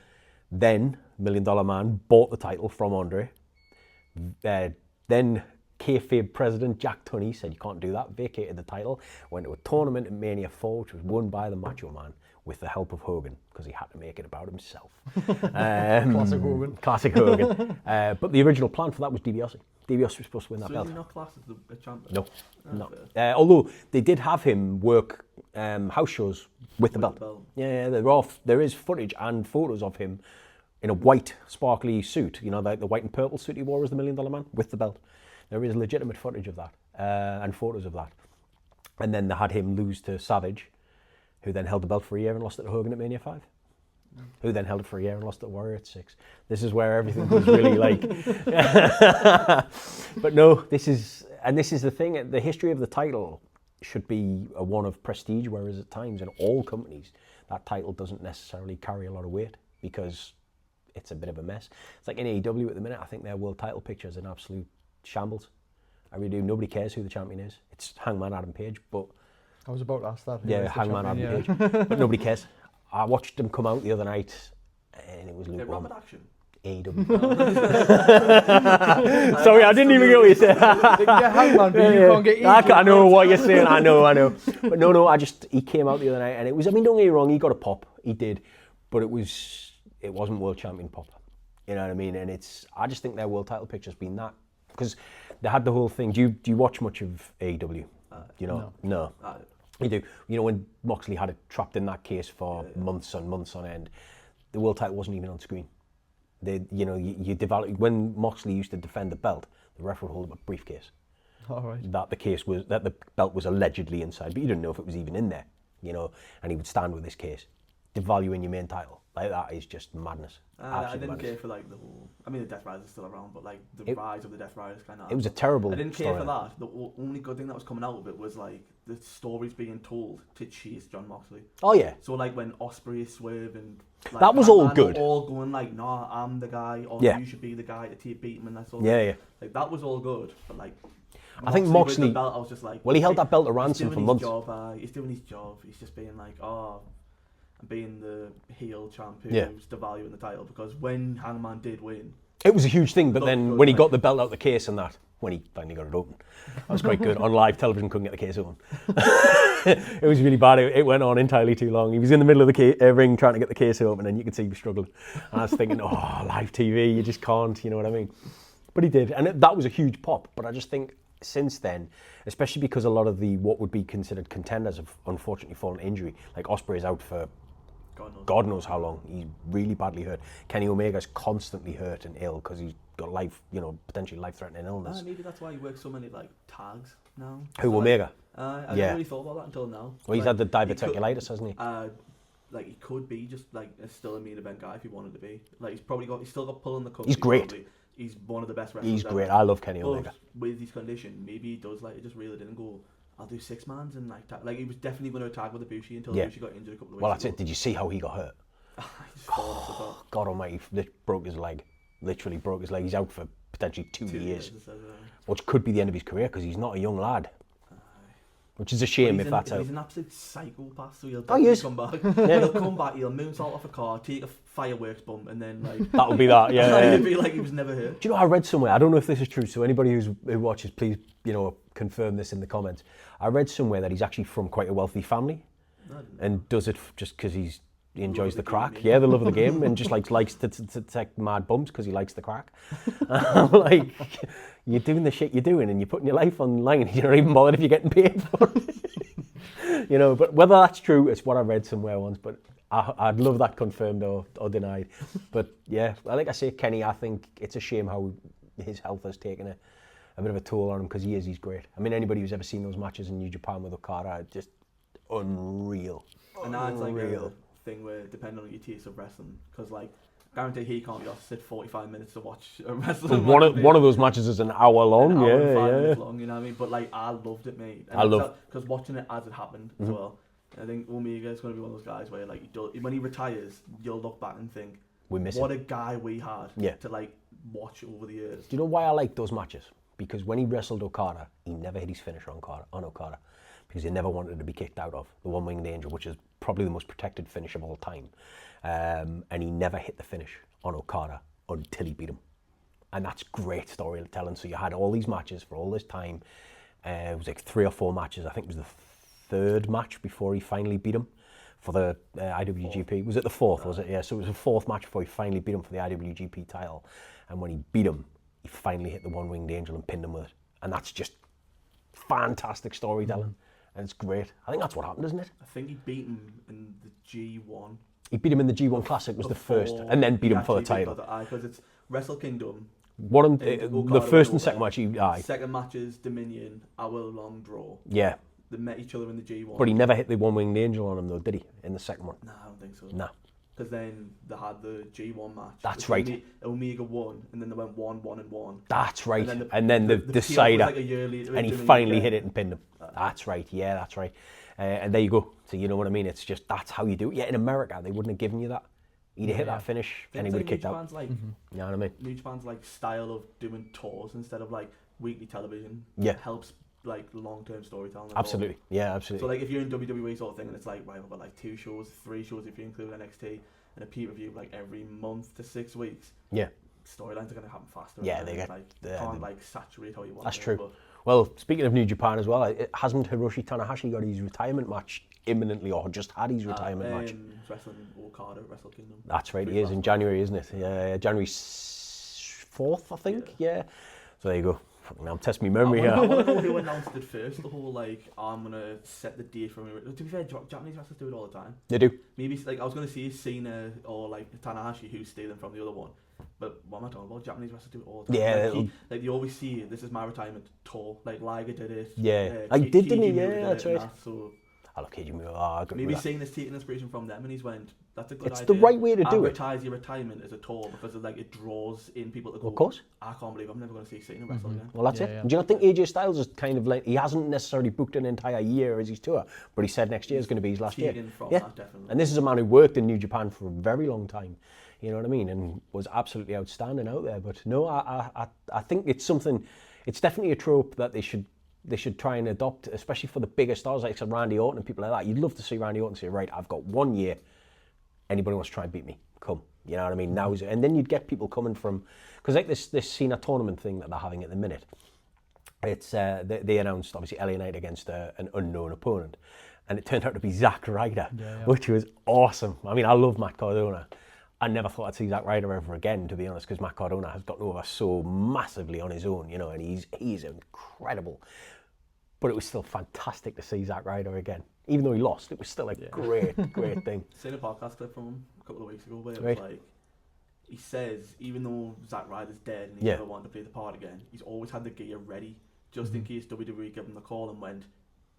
$1 Million Man bought the title from Andre. Then kayfabe president Jack Tunney said you can't do that, vacated the title, went to a tournament in Mania 4, which was won by the Macho Man with the help of Hogan, because he had to make it about himself. Classic Hogan. But the original plan for that was DiBiase. DiBiase was supposed to win that belt. So he's not classed as a champion? No. Although they did have him work house shows with the belt. Yeah, there is footage and photos of him in a white sparkly suit, like the white and purple suit he wore as the $1 Million Man with the belt. There is legitimate footage of that and photos of that. And then they had him lose to Savage, who then held the belt for a year and lost it to Hogan at Mania 5. Who then held it for a year and lost it to Warrior at 6. This is where everything was really like... But no, this is the thing, the history of the title should be a one of prestige, whereas at times in all companies, that title doesn't necessarily carry a lot of weight because it's a bit of a mess. It's like in AEW at the minute, I think their world title picture is an absolute shambles. I really do. Nobody cares who the champion is. It's Hangman Adam Page, but... I was about to ask that. Yeah, Hangman Adam Page. But nobody cares. I watched him come out the other night, and it was lukewarm. Rapid Action? AEW. Sorry, I didn't even get what you said. Hangman, but you can't get I know what you're saying. I know. But no, he came out the other night, and it was. I mean, don't get me wrong. He got a pop. He did, but it wasn't world champion pop. You know what I mean? And I just think their world title picture's been that, because they had the whole thing. Do you watch much of AEW? No. You do. When Moxley had it trapped in that case for months and months on end, the world title wasn't even on screen. You develop, when Moxley used to defend the belt, the ref would hold up a briefcase. All right. That the belt was allegedly inside, but you didn't know if it was even in there. And he would stand with this case, devaluing your main title. Like, that is just madness. I didn't care for the whole... I mean, the Death Riders are still around, but the rise of the Death Riders kind of... It was a terrible I didn't care for that. The only good thing that was coming out of it was the stories being told to chase John Moxley. Oh yeah. So when Ospreay is swerving... that was all good. All going nah, I'm the guy, or you should be the guy to beat him, and that's all. Yeah. That was all good, but I think Moxley... With the belt, I was just well, he held that belt at ransom for months. He's doing his job. He's just being being the heel champ who's devaluing the title, because when Hangman did win, it was a huge thing. But then when he got the belt out of the case and that, when he finally got it open, that was quite good. On live television, couldn't get the case open. It was really bad. It went on entirely too long. He was in the middle of the ring trying to get the case open, and you could see he was struggling. And I was thinking, live TV, you just can't. You know what I mean? But he did, and that was a huge pop. But I just think since then, especially because a lot of what would be considered contenders have unfortunately fallen injury, like Ospreay's out for God knows how long. He's really badly hurt. Kenny Omega's constantly hurt and ill because he's got potentially life-threatening illness. Maybe that's why he works so many tags now. Who, Omega? I never really thought about that until now. Well, he's had the diverticulitis, hasn't he? He could be just still a main event guy if he wanted to be. He's still got pull in the company. He's great. He's one of the best wrestlers. He's great. I love Kenny Omega. With his condition, maybe he does it just really didn't go. I'll do 6 mans and he was definitely going to tag with Ibushi until Ibushi got injured a couple of weeks ago. That's it. Did you see how he got hurt? He just fallen off the top. God almighty, broke his leg. Literally broke his leg. He's out for potentially 2 years. Which could be the end of his career because he's not a young lad. Which is a shame if that's He's an absolute psychopath, so he'll come back. Yeah. He'll come back, he'll moonsault off a car, take a fireworks bump, and then like... That'll be that, yeah. It'll be like he was never hurt. Do you know, I read somewhere, I don't know if this is true, so anybody who watches, please, confirm this in the comments. I read somewhere that he's actually from quite a wealthy family and does it just because he enjoys the crack. Yeah, the love of the game, and just likes to take mad bumps because he likes the crack. Like, you're doing the shit you're doing and you're putting your life online and you're not even bothered if you're getting paid for it. But whether that's true, it's what I read somewhere once, but I'd love that confirmed or denied. But yeah, like I say, Kenny, I think it's a shame how his health has taken a bit of a toll on him, because he's great. I mean, anybody who's ever seen those matches in New Japan with Okada, just unreal. And that's like a thing where, depending on your taste of wrestling, because like, guarantee he can't be off to sit 45 minutes to watch a wrestling match. One of those matches is an hour long, an hour and 5 minutes long, you know what I mean? But like, I loved it, mate. And because watching it as it happened as well. I think Omega is going to be one of those guys where like, when he retires, you'll look back and think, what a guy we had to like watch over the years. Do you know why I like those matches? Because when he wrestled Okada, he never hit his finisher on Okada, because he never wanted to be kicked out of the one-winged angel, which is probably the most protected finish of all time. And he never hit the finish on Okada until he beat him. And that's great storytelling. So you had all these matches for all this time. It was like 3 or 4 matches. I think it was the 3rd match before he finally beat him for the IWGP. Was it the 4th, was it? Yeah, so it was the 4th match before he finally beat him for the IWGP title. And when he beat him, he finally hit the one-winged angel and pinned him with it. And that's just fantastic storytelling. And it's great. I think that's what happened, isn't it? I think he beat him in the G1. He beat him in the G1 Classic, was the first, and then beat him for the title. Because it's Wrestle Kingdom. The first and second match, Second match is Dominion, hour-long draw. Yeah. They met each other in the G1. But he never hit the one-winged angel on him, though, did he? In the second one? No, I don't think so. No. Because then they had the G1 match. That's right. Omega won, and then they went 1-1-1. That's right. And then the decider, like a year later, and he finally hit it and pinned him. That's right. Yeah, that's right. And there you go. So you know what I mean? It's just, that's how you do it. Yeah, in America, they wouldn't have given you that. He'd have hit that finish, and he would have kicked out. Like, you know what I mean? New Japan's like style of doing tours instead of like weekly television helps like long-term storytelling. Absolutely. Yeah, absolutely. So like, if you're in WWE sort of thing, and it's like, right, we've got like 2 shows, 3 shows if you include NXT, and a pay-per-view like every month to 6 weeks. Yeah. Storylines are going to happen faster. Yeah, they get can't like saturate how you want. That's true. Well, speaking of New Japan as well, hasn't Hiroshi Tanahashi got his retirement match imminently, or just had his retirement match? Wrestling Okada, Wrestle Kingdom. That's right, he is in January, isn't it? Yeah, January 4th, I think. Yeah. So there you go. I'm testing my memory here. I want to know who announced it first. The whole like, I'm gonna set the date for me. To be fair, Japanese wrestlers do it all the time. They do. Maybe like, I was gonna say Cena or like Tanahashi, who's stealing from the other one. But what am I talking about? Japanese wrestlers do it all the time. Yeah. Like you always see, this is my retirement tour. Like Liger did it. Yeah. Didn't he? Yeah, that's right. So I love Keiji Muto. Maybe Cena's taking inspiration from them, and he's went, that's a good idea. It's the right way to do it. Advertise your retirement as a tour, because it, like, it draws in people to go, of course. I can't believe I'm never going to see Cena wrestle again. Well, that's it. Yeah. Do you not think AJ Styles is kind of like, he hasn't necessarily booked an entire year as his tour, but he said next year is going to be his last year. That, definitely. And this is a man who worked in New Japan for a very long time. You know what I mean? And was absolutely outstanding out there. But no, I think it's something, it's definitely a trope that they should try and adopt, especially for the bigger stars like Randy Orton and people like that. You'd love to see Randy Orton say, right, I've got 1 year. Anybody wants to try and beat me? Come. You know what I mean? Now's it. And then you'd get people coming from, because like this Cena tournament thing that they're having at the minute, it's they announced obviously LA Knight against an unknown opponent, and it turned out to be Zack Ryder, which was awesome. I mean, I love Matt Cardona. I never thought I'd see Zack Ryder ever again, to be honest, because Matt Cardona has gotten over so massively on his own, you know, and he's incredible. But it was still fantastic to see Zack Ryder again. Even though he lost, it was still a great thing. Seen a podcast clip from him a couple of weeks ago where it was like, he says, even though Zack Ryder's dead and he never wanted to play the part again, he's always had the gear ready, just in case WWE gave him the call and went,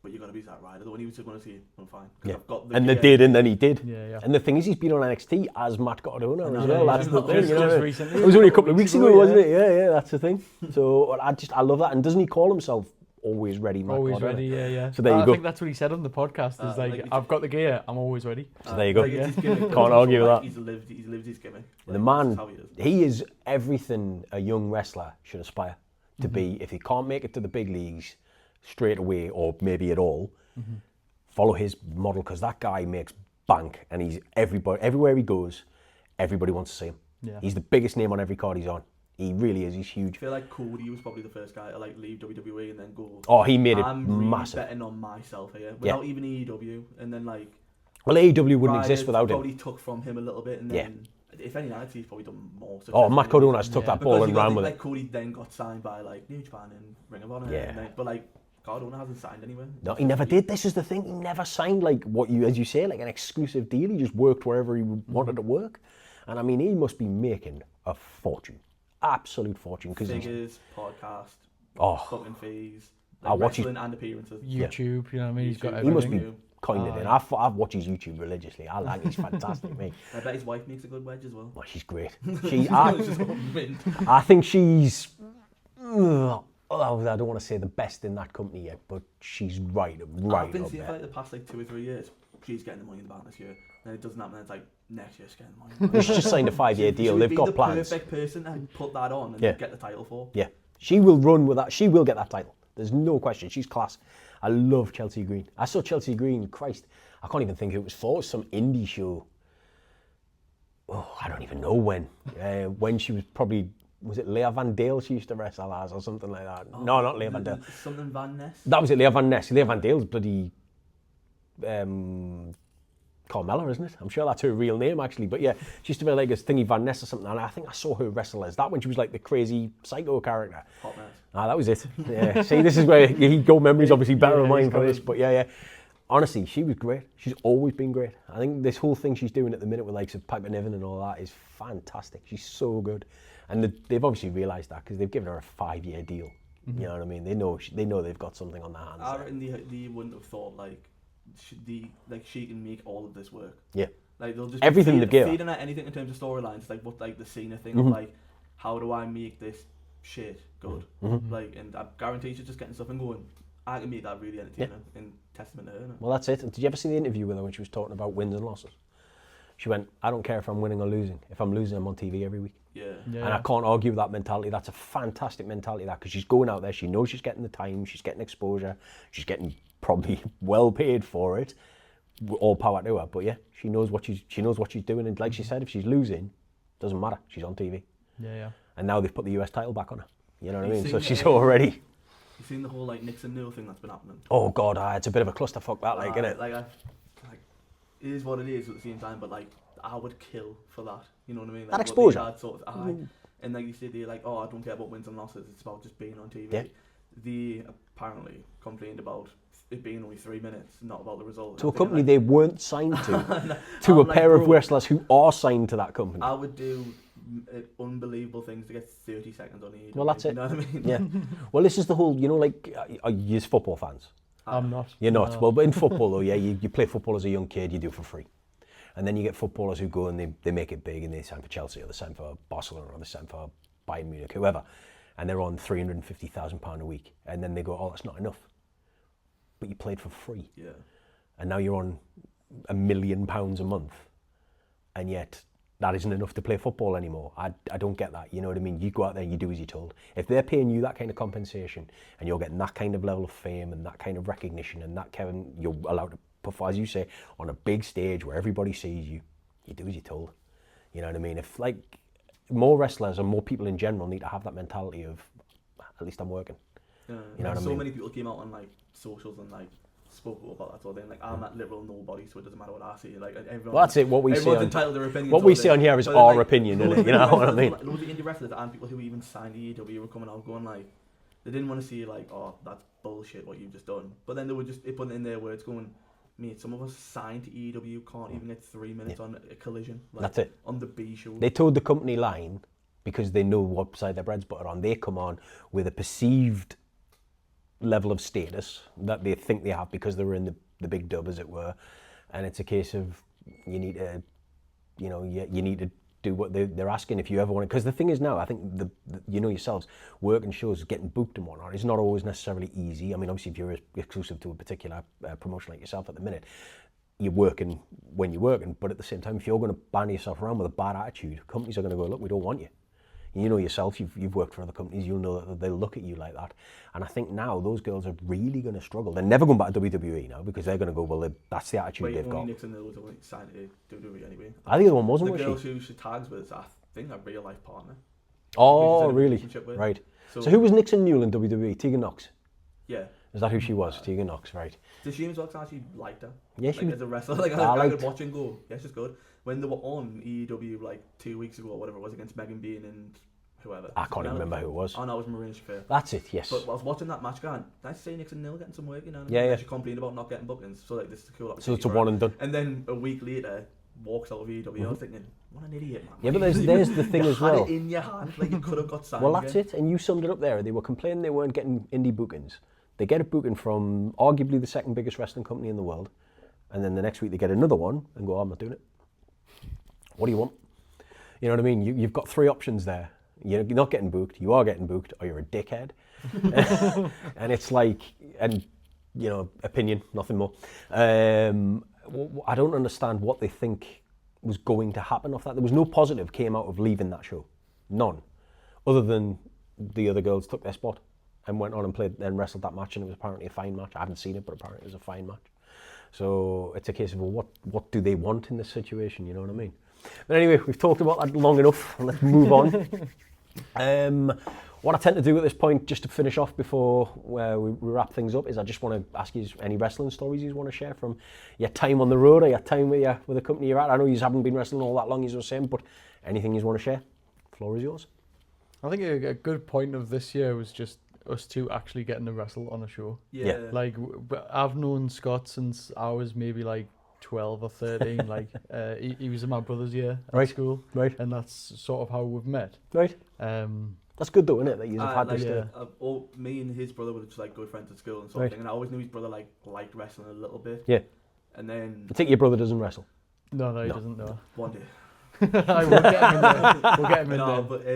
but you're going to be Zack Ryder. When he was going to say, I'm fine. Yeah. I've got and they did, and then he did. Yeah. And the thing is, he's been on NXT as Matt Cardona as well. That's the thing. Recently. It was only a couple of weeks ago, wasn't it? Yeah, that's the thing. So I love that. And doesn't he call himself always ready, Matt Always Cardona? ready, yeah. So there you go. I think that's what he said on the podcast. Is like, I've got the gear, I'm always ready. So there you go. Can't argue with that. He's lived his gimmick. The man, he is everything a young wrestler should aspire to be. If he can't make it to the big leagues, straight away, or maybe at all, follow his model, because that guy makes bank, and he's everywhere he goes, everybody wants to see him. Yeah. He's the biggest name on every card he's on. He really is. He's huge. I feel like Cody was probably the first guy to like leave WWE and then go. Oh, he made it I'm really massive. betting on myself here without even AEW, and then like. Well, AEW wouldn't exist without him. Probably took from him a little bit, and then if anything, I'd say he's probably done more. Oh, Matt Cardona's took that ball and ran with it. Like Cody then got signed by like New Japan and Ring of Honor, and then, but like Cardona hasn't signed anywhere. No, he never did. This is the thing. He never signed like as you say, like an exclusive deal. He just worked wherever he wanted to work, and I mean, he must be making a fortune, absolute fortune, because figures, podcast, booking fees, like wrestling and appearances, YouTube. You know what I mean? He's got everything. He must be coined it in. I've watched his YouTube religiously. I like. He's fantastic, mate. I bet his wife makes a good wedge as well. Well, she's great. I think she's. I don't want to say the best in that company yet, but she's right I've been up seeing there. for like the past like 2 or 3 years. She's getting the money in the bank this year. Then it doesn't happen. Then it's like next year she's getting the money. She's just signed a 5-year deal. They've got plans. She'd be the perfect person to put that on and get the title for. Yeah, she will run with that. She will get that title. There's no question. She's class. I love Chelsea Green. I saw Chelsea Green. Christ, I can't even think who it was for. Some indie show. Oh, I don't even know when. When she was probably. Was it Leah Van Dale she used to wrestle as or something like that? No, not Leah Van Dale. Something Van Ness? That was it, Leah Van Ness. Leah Van Dale's bloody Carmella, isn't it? I'm sure that's her real name, actually. But yeah, she used to be like a Thingy Van Ness or something. And I think I saw her wrestle as that when she was like the crazy psycho character. Hot mess. That was it. Yeah. See, this is where your memory's obviously better than mine for this. But yeah. Honestly, she was great. She's always been great. I think this whole thing she's doing at the minute with like Piper Niven and all that is fantastic. She's so good. And they've obviously realised that because they've given her a 5-year deal. You know what I mean? They know they've got something on their hands. I reckon they wouldn't have thought she can make all of this work. Yeah. Like they'll just everything they give. Feeding her anything in terms of storylines, like what like the Cena thing of like, how do I make this shit good? Like, and I guarantee she's just getting stuff and going. I can make that really entertaining in testament to her. Well, that's it. Did you ever see the interview with her when she was talking about wins and losses? She went, I don't care if I'm winning or losing. If I'm losing, I'm on TV every week. Yeah. And I can't argue with that mentality. That's a fantastic mentality, that, because she's going out there. She knows she's getting the time. She's getting exposure. She's getting probably well paid for it. All power to her. But yeah, she knows what she's doing. And like she said, if she's losing, doesn't matter. She's on TV. Yeah. And now they've put the US title back on her. You know what I mean? So she's already. You've seen the whole like Nixon Neil thing that's been happening. Oh God, it's a bit of a clusterfuck that, isn't it? Like it is what it is at the same time, but like I would kill for that. You know what I mean? Like, that exposure. And like you said, they're like, oh, I don't care about wins and losses. It's about just being on TV. Yeah. They apparently complained about it being only 3 minutes, not about the result. To a company they weren't signed to. To a pair of wrestlers who are signed to that company. I would do unbelievable things to get 30 seconds on each. Well, that's it. You know what I mean? Yeah. Well, this is the whole, like, you're football fans. I'm not. You're not. Well, but in football, though, yeah, you play football as a young kid, you do it for free. And then you get footballers who go and they make it big and they sign for Chelsea or they sign for Barcelona or they sign for Bayern Munich, whoever. And they're on £350,000 a week. And then they go, oh, that's not enough. But you played for free. Yeah. And now you're on £1 million a month. And yet that isn't enough to play football anymore. I don't get that. You know what I mean? You go out there and you do as you're told. If they're paying you that kind of compensation and you're getting that kind of level of fame and that kind of recognition and that kind of, you're allowed to perform, as you say, on a big stage where everybody sees you, you do as you're told. You know what I mean? If like more wrestlers and more people in general need to have that mentality of, at least I'm working. Yeah. You know what I mean? So many people came out on like socials and like spoke about that sort of thing. Like, I'm that literal nobody, so it doesn't matter what I say. Like, everyone. Well, that's it. What we say on, entitled to their opinion. what we say on here is our opinion, isn't it? You know what I mean? Loads of indie wrestlers and people who even signed AEW were coming out going like, they didn't want to see like, oh, that's bullshit what you've just done. But then they were just putting it in their words going, mate, some of us signed to AEW can't even get 3 minutes on a collision. Like, that's it. On the B show. They told the company line because they know what side their bread's buttered on. They come on with a perceived level of status that they think they have because they were in the big dub, as it were, and it's a case of you need to, you need to do what they're asking if you ever want it. Because the thing is now, I think you know yourselves, work and shows, getting booked and whatnot, is not always necessarily easy. I mean, obviously, if you're exclusive to a particular promotion like yourself at the minute, you're working when you're working. But at the same time, if you're going to ban yourself around with a bad attitude, companies are going to go, look, we don't want you. You know yourself, you've worked for other companies, you'll know that they'll look at you like that. And I think now those girls are really going to struggle. They're never going back to WWE now because they're going to go, well, that's the attitude they've got. Nixon was signed to WWE anyway. I think the one wasn't, the girl who she tags with, I think, a real life partner. Oh, really? Right. So who was Nixon Newell in WWE? Tegan Knox? Yeah. Is that who she was? Tegan Knox, right. Does she as actually liked her? Yeah, she as a wrestler. Like, I would watch and go, yeah, she's good. When they were on EW like 2 weeks ago or whatever it was against Megan Bean and whoever. I can't even remember who it was. Oh no, it was Marina Shafir. That's it, yes. But I was watching that match going, nice to see Nixon Newell getting some work, you know. Yeah. She complained about not getting bookings, so like this is a cool opportunity. So it's a one and done. And then a week later, walks out of EW. I was thinking, what an idiot, man. Yeah, but there's the thing as well. You had it in your hand, like you could have got signed. Well, that's it, and you summed it up there. They were complaining they weren't getting indie bookings. They get a booking from arguably the second biggest wrestling company in the world, and then the next week they get another one and go, oh, I'm not doing it. What do you want? You know what I mean? You've got three options there. You're not getting booked, you are getting booked, or you're a dickhead. And it's like, and you know, opinion, nothing more. I don't understand what they think was going to happen off that. There was no positive came out of leaving that show. None. Other than the other girls took their spot and went on and played and wrestled that match, and it was apparently a fine match. I haven't seen it, but apparently it was a fine match. So it's a case of, well, what do they want in this situation, you know what I mean? But anyway, we've talked about that long enough. Let's move on. What I tend to do at this point, just to finish off before we wrap things up, is I just want to ask you any wrestling stories you want to share from your time on the road or your time with the company you're at. I know you haven't been wrestling all that long, as you were saying, but anything you want to share? The floor is yours. I think a good point of this year was just us two actually getting to wrestle on a show. Yeah. Like, I've known Scott since I was maybe like 12 or 13. Like, he was in my brother's year at school. Right. And that's sort of how we've met. Right. That's good though, isn't it? That you've had like, this. Me and his brother were just like good friends at school and sort of thing. And I always knew his brother liked wrestling a little bit. Yeah. And then I think your brother doesn't wrestle. No, he doesn't. No. One day. We'll get him in there. We'll get him in there. But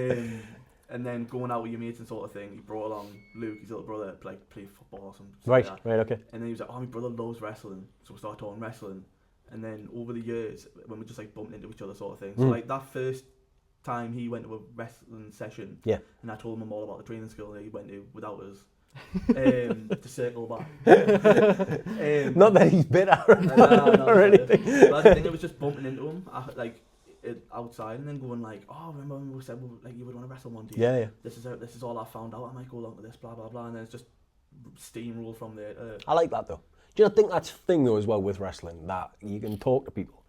and then going out with your mates and sort of thing, he brought along Luke, his little brother, play football or something. Right, like right, okay. And then he was like, oh, my brother loves wrestling. So we started talking wrestling. And then over the years, when we just like bumped into each other sort of thing. So like that first time he went to a wrestling session, and I told him all about the training school that he went to without us. To circle back. Not that he's bitter or anything. But I think it was just bumping into him. Outside and then going like, oh, remember when we said like you would want to wrestle one day? Yeah. This is all I found out. I might go along to this, blah blah blah, and then it's just steamroll from there. I like that though. Do you not think that's the thing though as well with wrestling, that you can talk to people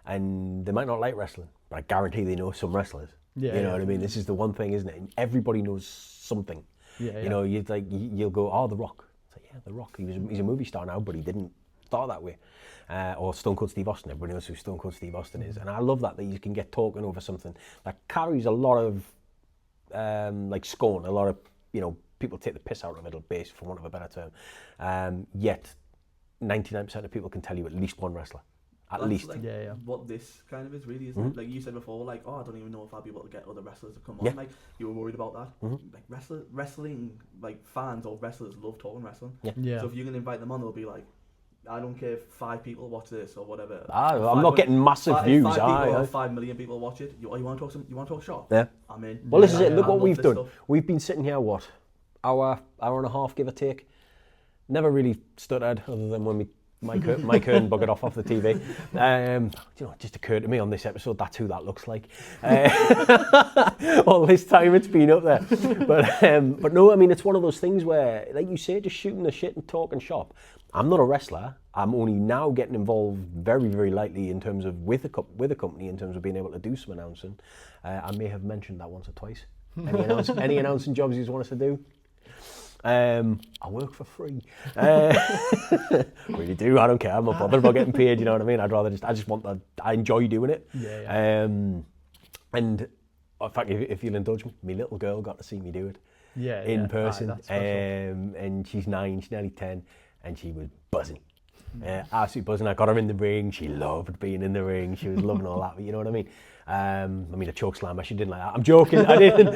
and they might not like wrestling, but I guarantee they know some wrestlers. Yeah. You know what I mean? This is the one thing, isn't it? And everybody knows something. Yeah. You know, you'll go, oh, The Rock. It's like, yeah, The Rock. He's a movie star now, but he didn't start that way. Or Stone Cold Steve Austin. Everybody knows who Stone Cold Steve Austin is. And I love that you can get talking over something that carries a lot of like scorn. A lot of, you know, people take the piss out of it, base, for want of a better term. Yet 99% of people can tell you at least one wrestler. That's least. Like what this kind of is really, isn't it? Like you said before, like, oh, I don't even know if I'll be able to get other wrestlers to come on. Like, you were worried about that. Like wrestling, like fans or wrestlers love talking wrestling. Yeah. So if you can invite them on, they'll be like, I don't care if 5 people watch this or whatever. I'm not getting massive views. 5 million people watch it. You want to talk shop? Yeah. I'm in. Well, this is it. Look what we've done. Stuff. We've been sitting here, hour and a half, give or take. Never really stuttered, other than when Mike Hearn buggered off the TV. You know, it just occurred to me on this episode, that's who that looks like. All this time it's been up there. But no, I mean, it's one of those things where, like you say, just shooting the shit and talking shop. I'm not a wrestler. I'm only now getting involved very, very lightly in terms of with a company, in terms of being able to do some announcing. I may have mentioned that once or twice. Any announcing jobs you want us to do? I work for free. Really do. I don't care. I'm not bothered about getting paid. You know what I mean? I just want that. I enjoy doing it. Yeah. And in fact, if you'll indulge me, my little girl got to see me do it. Yeah. In person. And she's 9. She's nearly 10, and she was buzzing. Absolutely buzzing. I got her in the ring. She loved being in the ring. She was loving all that. But you know what I mean? I mean, a choke slammer, she didn't like that. I'm joking, I didn't.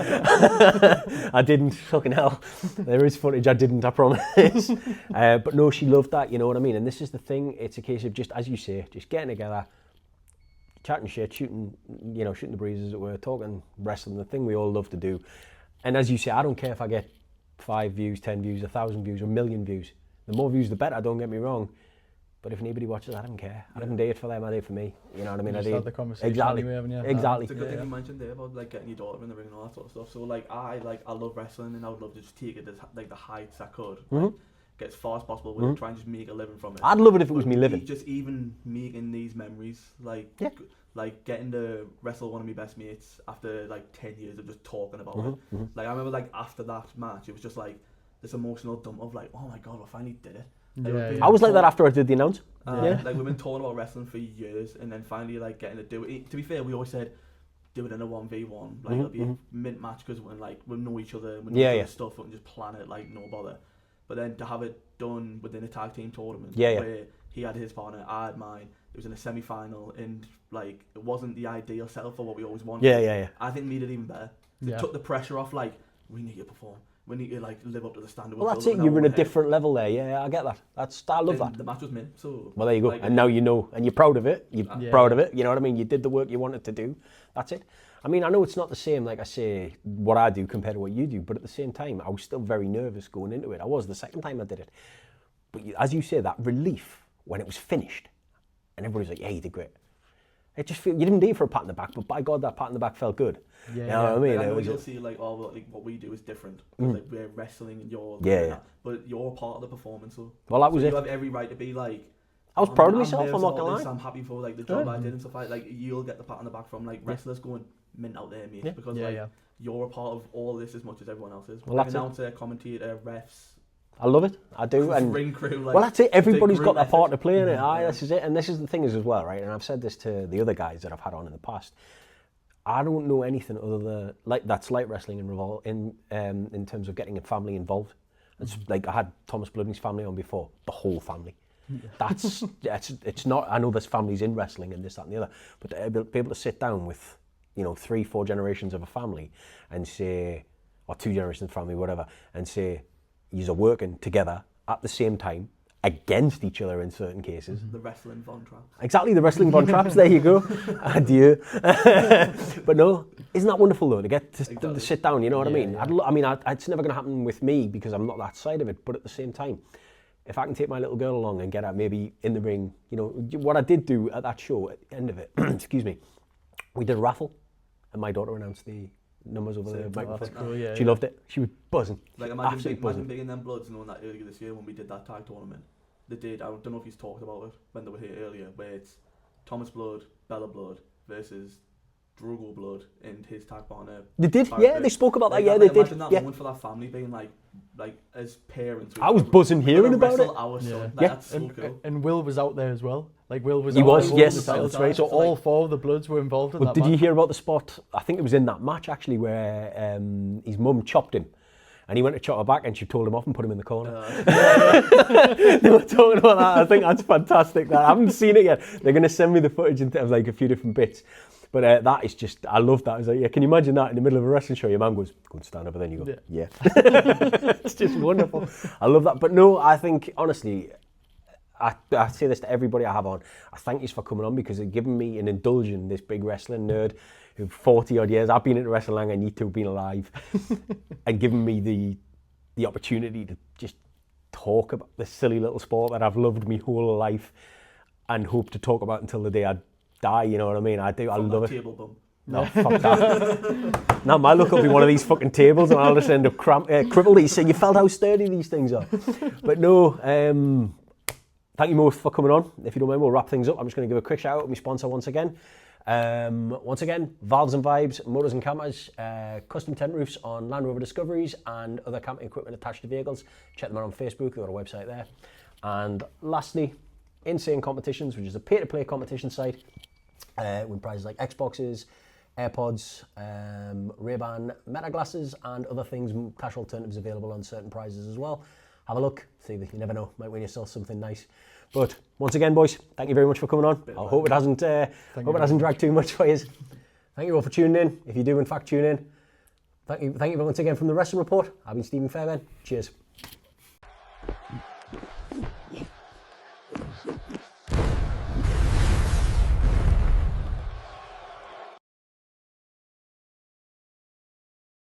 I didn't, fucking hell. There is footage, I didn't, I promise. But no, she loved that, you know what I mean? And this is the thing, it's a case of just, as you say, just getting together, chatting shit, shooting the breeze as it were, talking wrestling, the thing we all love to do. And as you say, I don't care if I get 5 views, 10 views, 1,000 views, or 1,000,000 views. The more views, the better. Don't get me wrong. But if anybody watches, I don't care. I didn't do it for them. I did it for me. You know what I mean? You just had the conversation exactly. Anyway, haven't you? Exactly. It's a good thing you mentioned there about like getting your daughter in the ring and all that sort of stuff. So like I love wrestling, and I would love to just take it to like the heights I could. Like, get as far as possible with it, try and just make a living from it. I'd love it if it was me living. Just even making these memories, like getting to wrestle one of my best mates after like 10 years of just talking about it. Like I remember like after that match, it was just like this emotional dump of like, oh my god, I finally did it. I was like that after I did the announce. Like we've been talking about wrestling for years, and then finally like getting to do it. To be fair, we always said do it in a 1v1. Like it'll be a mint match because we know each other, we know each other's stuff, we can just plan it like no bother. But then to have it done within a tag team tournament where he had his partner, I had mine. It was in a semi-final, and like it wasn't the ideal setup for what we always wanted. I think made it even better. It took the pressure off. Like we need to perform. We need to like live up to the standard. Well, that's it. You're in a different level there. Yeah, I get that. I love that. The match was mint. So well, there you go. Like, and now you know, and you're proud of it. You're proud of it. You know what I mean? You did the work you wanted to do. That's it. I mean, I know it's not the same, like I say, what I do compared to what you do, but at the same time, I was still very nervous going into it. I was the second time I did it. But as you say, that relief when it was finished, and everybody's like, yeah, you did great. It just feel you didn't do it for a pat on the back, but by God, that pat on the back felt good. Yeah, you know what I mean? Like, I know you'll see like, oh, like what we do is different. Like we're wrestling and you're but you're part of the performance. So well, that was so it. You have every right to be like. I was proud of myself. I'm not gonna lie. I'm happy for like the job I did and stuff like you'll get the pat on the back from like wrestlers going mint out there, mate, because you're a part of all this as much as everyone else is. Well, announcer, commentator, refs. I love it. I do. And ring crew. Like, well, that's it. Everybody's got their part to play in it. Aye, this is it. And this is the thing as well, right? And I've said this to the other guys that I've had on in the past. I don't know anything other than like that's like wrestling in terms of getting a family involved. It's like I had Thomas Blooding's family on before, the whole family. That's it's not. I know there's families in wrestling and this, that, and the other, but to be able to sit down with 3-4 generations of a family and say, or 2 generations of family, whatever, and say, you're working together at the same time against each other in certain cases. The wrestling Von Traps. Exactly, the wrestling Von Traps. There you go. Adieu. But no, isn't that wonderful though to get to sit down? You know what I mean? Yeah. It's never going to happen with me because I'm not that side of it. But at the same time, if I can take my little girl along and get her maybe in the ring, what I did do at that show at the end of it. Excuse me, we did a raffle, and my daughter announced the numbers over the microphone. Cool, she loved it. She was buzzing. Like imagine being in them Bloods, knowing that earlier this year when we did that tag tournament, they did. I don't know if he's talked about it when they were here earlier, where it's Thomas Blood, Bella Blood versus Drogo Blood and his tag partner. They did, they spoke about that. Yeah, they did. Imagine that moment for that family being like as parents. I was buzzing hearing about it. That's so cool. And Will was out there as well. Like Will was. He was, yes, that's right. So all 4 of the Bloods were involved in that. Did you hear about the spot? I think it was in that match actually where his mum chopped him. And he went to chop her back and she told him off and put him in the corner. They were talking about that. I think that's fantastic. I haven't seen it yet. They're going to send me the footage of like a few different bits. But that is just, I love that. I was like, can you imagine that in the middle of a wrestling show? Your man goes, go and stand over there. And you go, yeah. It's just wonderful. I love that. But no, I think, honestly, I say this to everybody I have on. I thank you for coming on because it's given me and indulging this big wrestling nerd who 40 odd years, I've been into wrestling longer than you two have been alive, and given me the opportunity to just talk about this silly little sport that I've loved my whole life and hope to talk about until the day I die, you know what I mean? I do. I love it. Table bum. No, fuck that. Now my luck will be one of these fucking tables and I'll just end up crippled. So you felt how sturdy these things are. But no, thank you most for coming on. If you don't mind, we'll wrap things up. I'm just going to give a quick shout out to my sponsor once again. Valves and Vibes, Motors and Campers, custom tent roofs on Land Rover Discoveries and other camping equipment attached to vehicles. Check them out on Facebook, they've got a website there. And lastly, Insane Competitions, which is a pay-to-play competition site with prizes like Xboxes, AirPods, Ray-Ban Meta glasses and other things, cash alternatives available on certain prizes as well. Have a look, see if you never know, might win yourself something nice. But once again, boys, thank you very much for coming on. I hope it hasn't dragged too much for you. Thank you all for tuning in. If you do in fact tune in, thank you once again from the Wrestling Report. I've been Stephen Fairbairn. Cheers.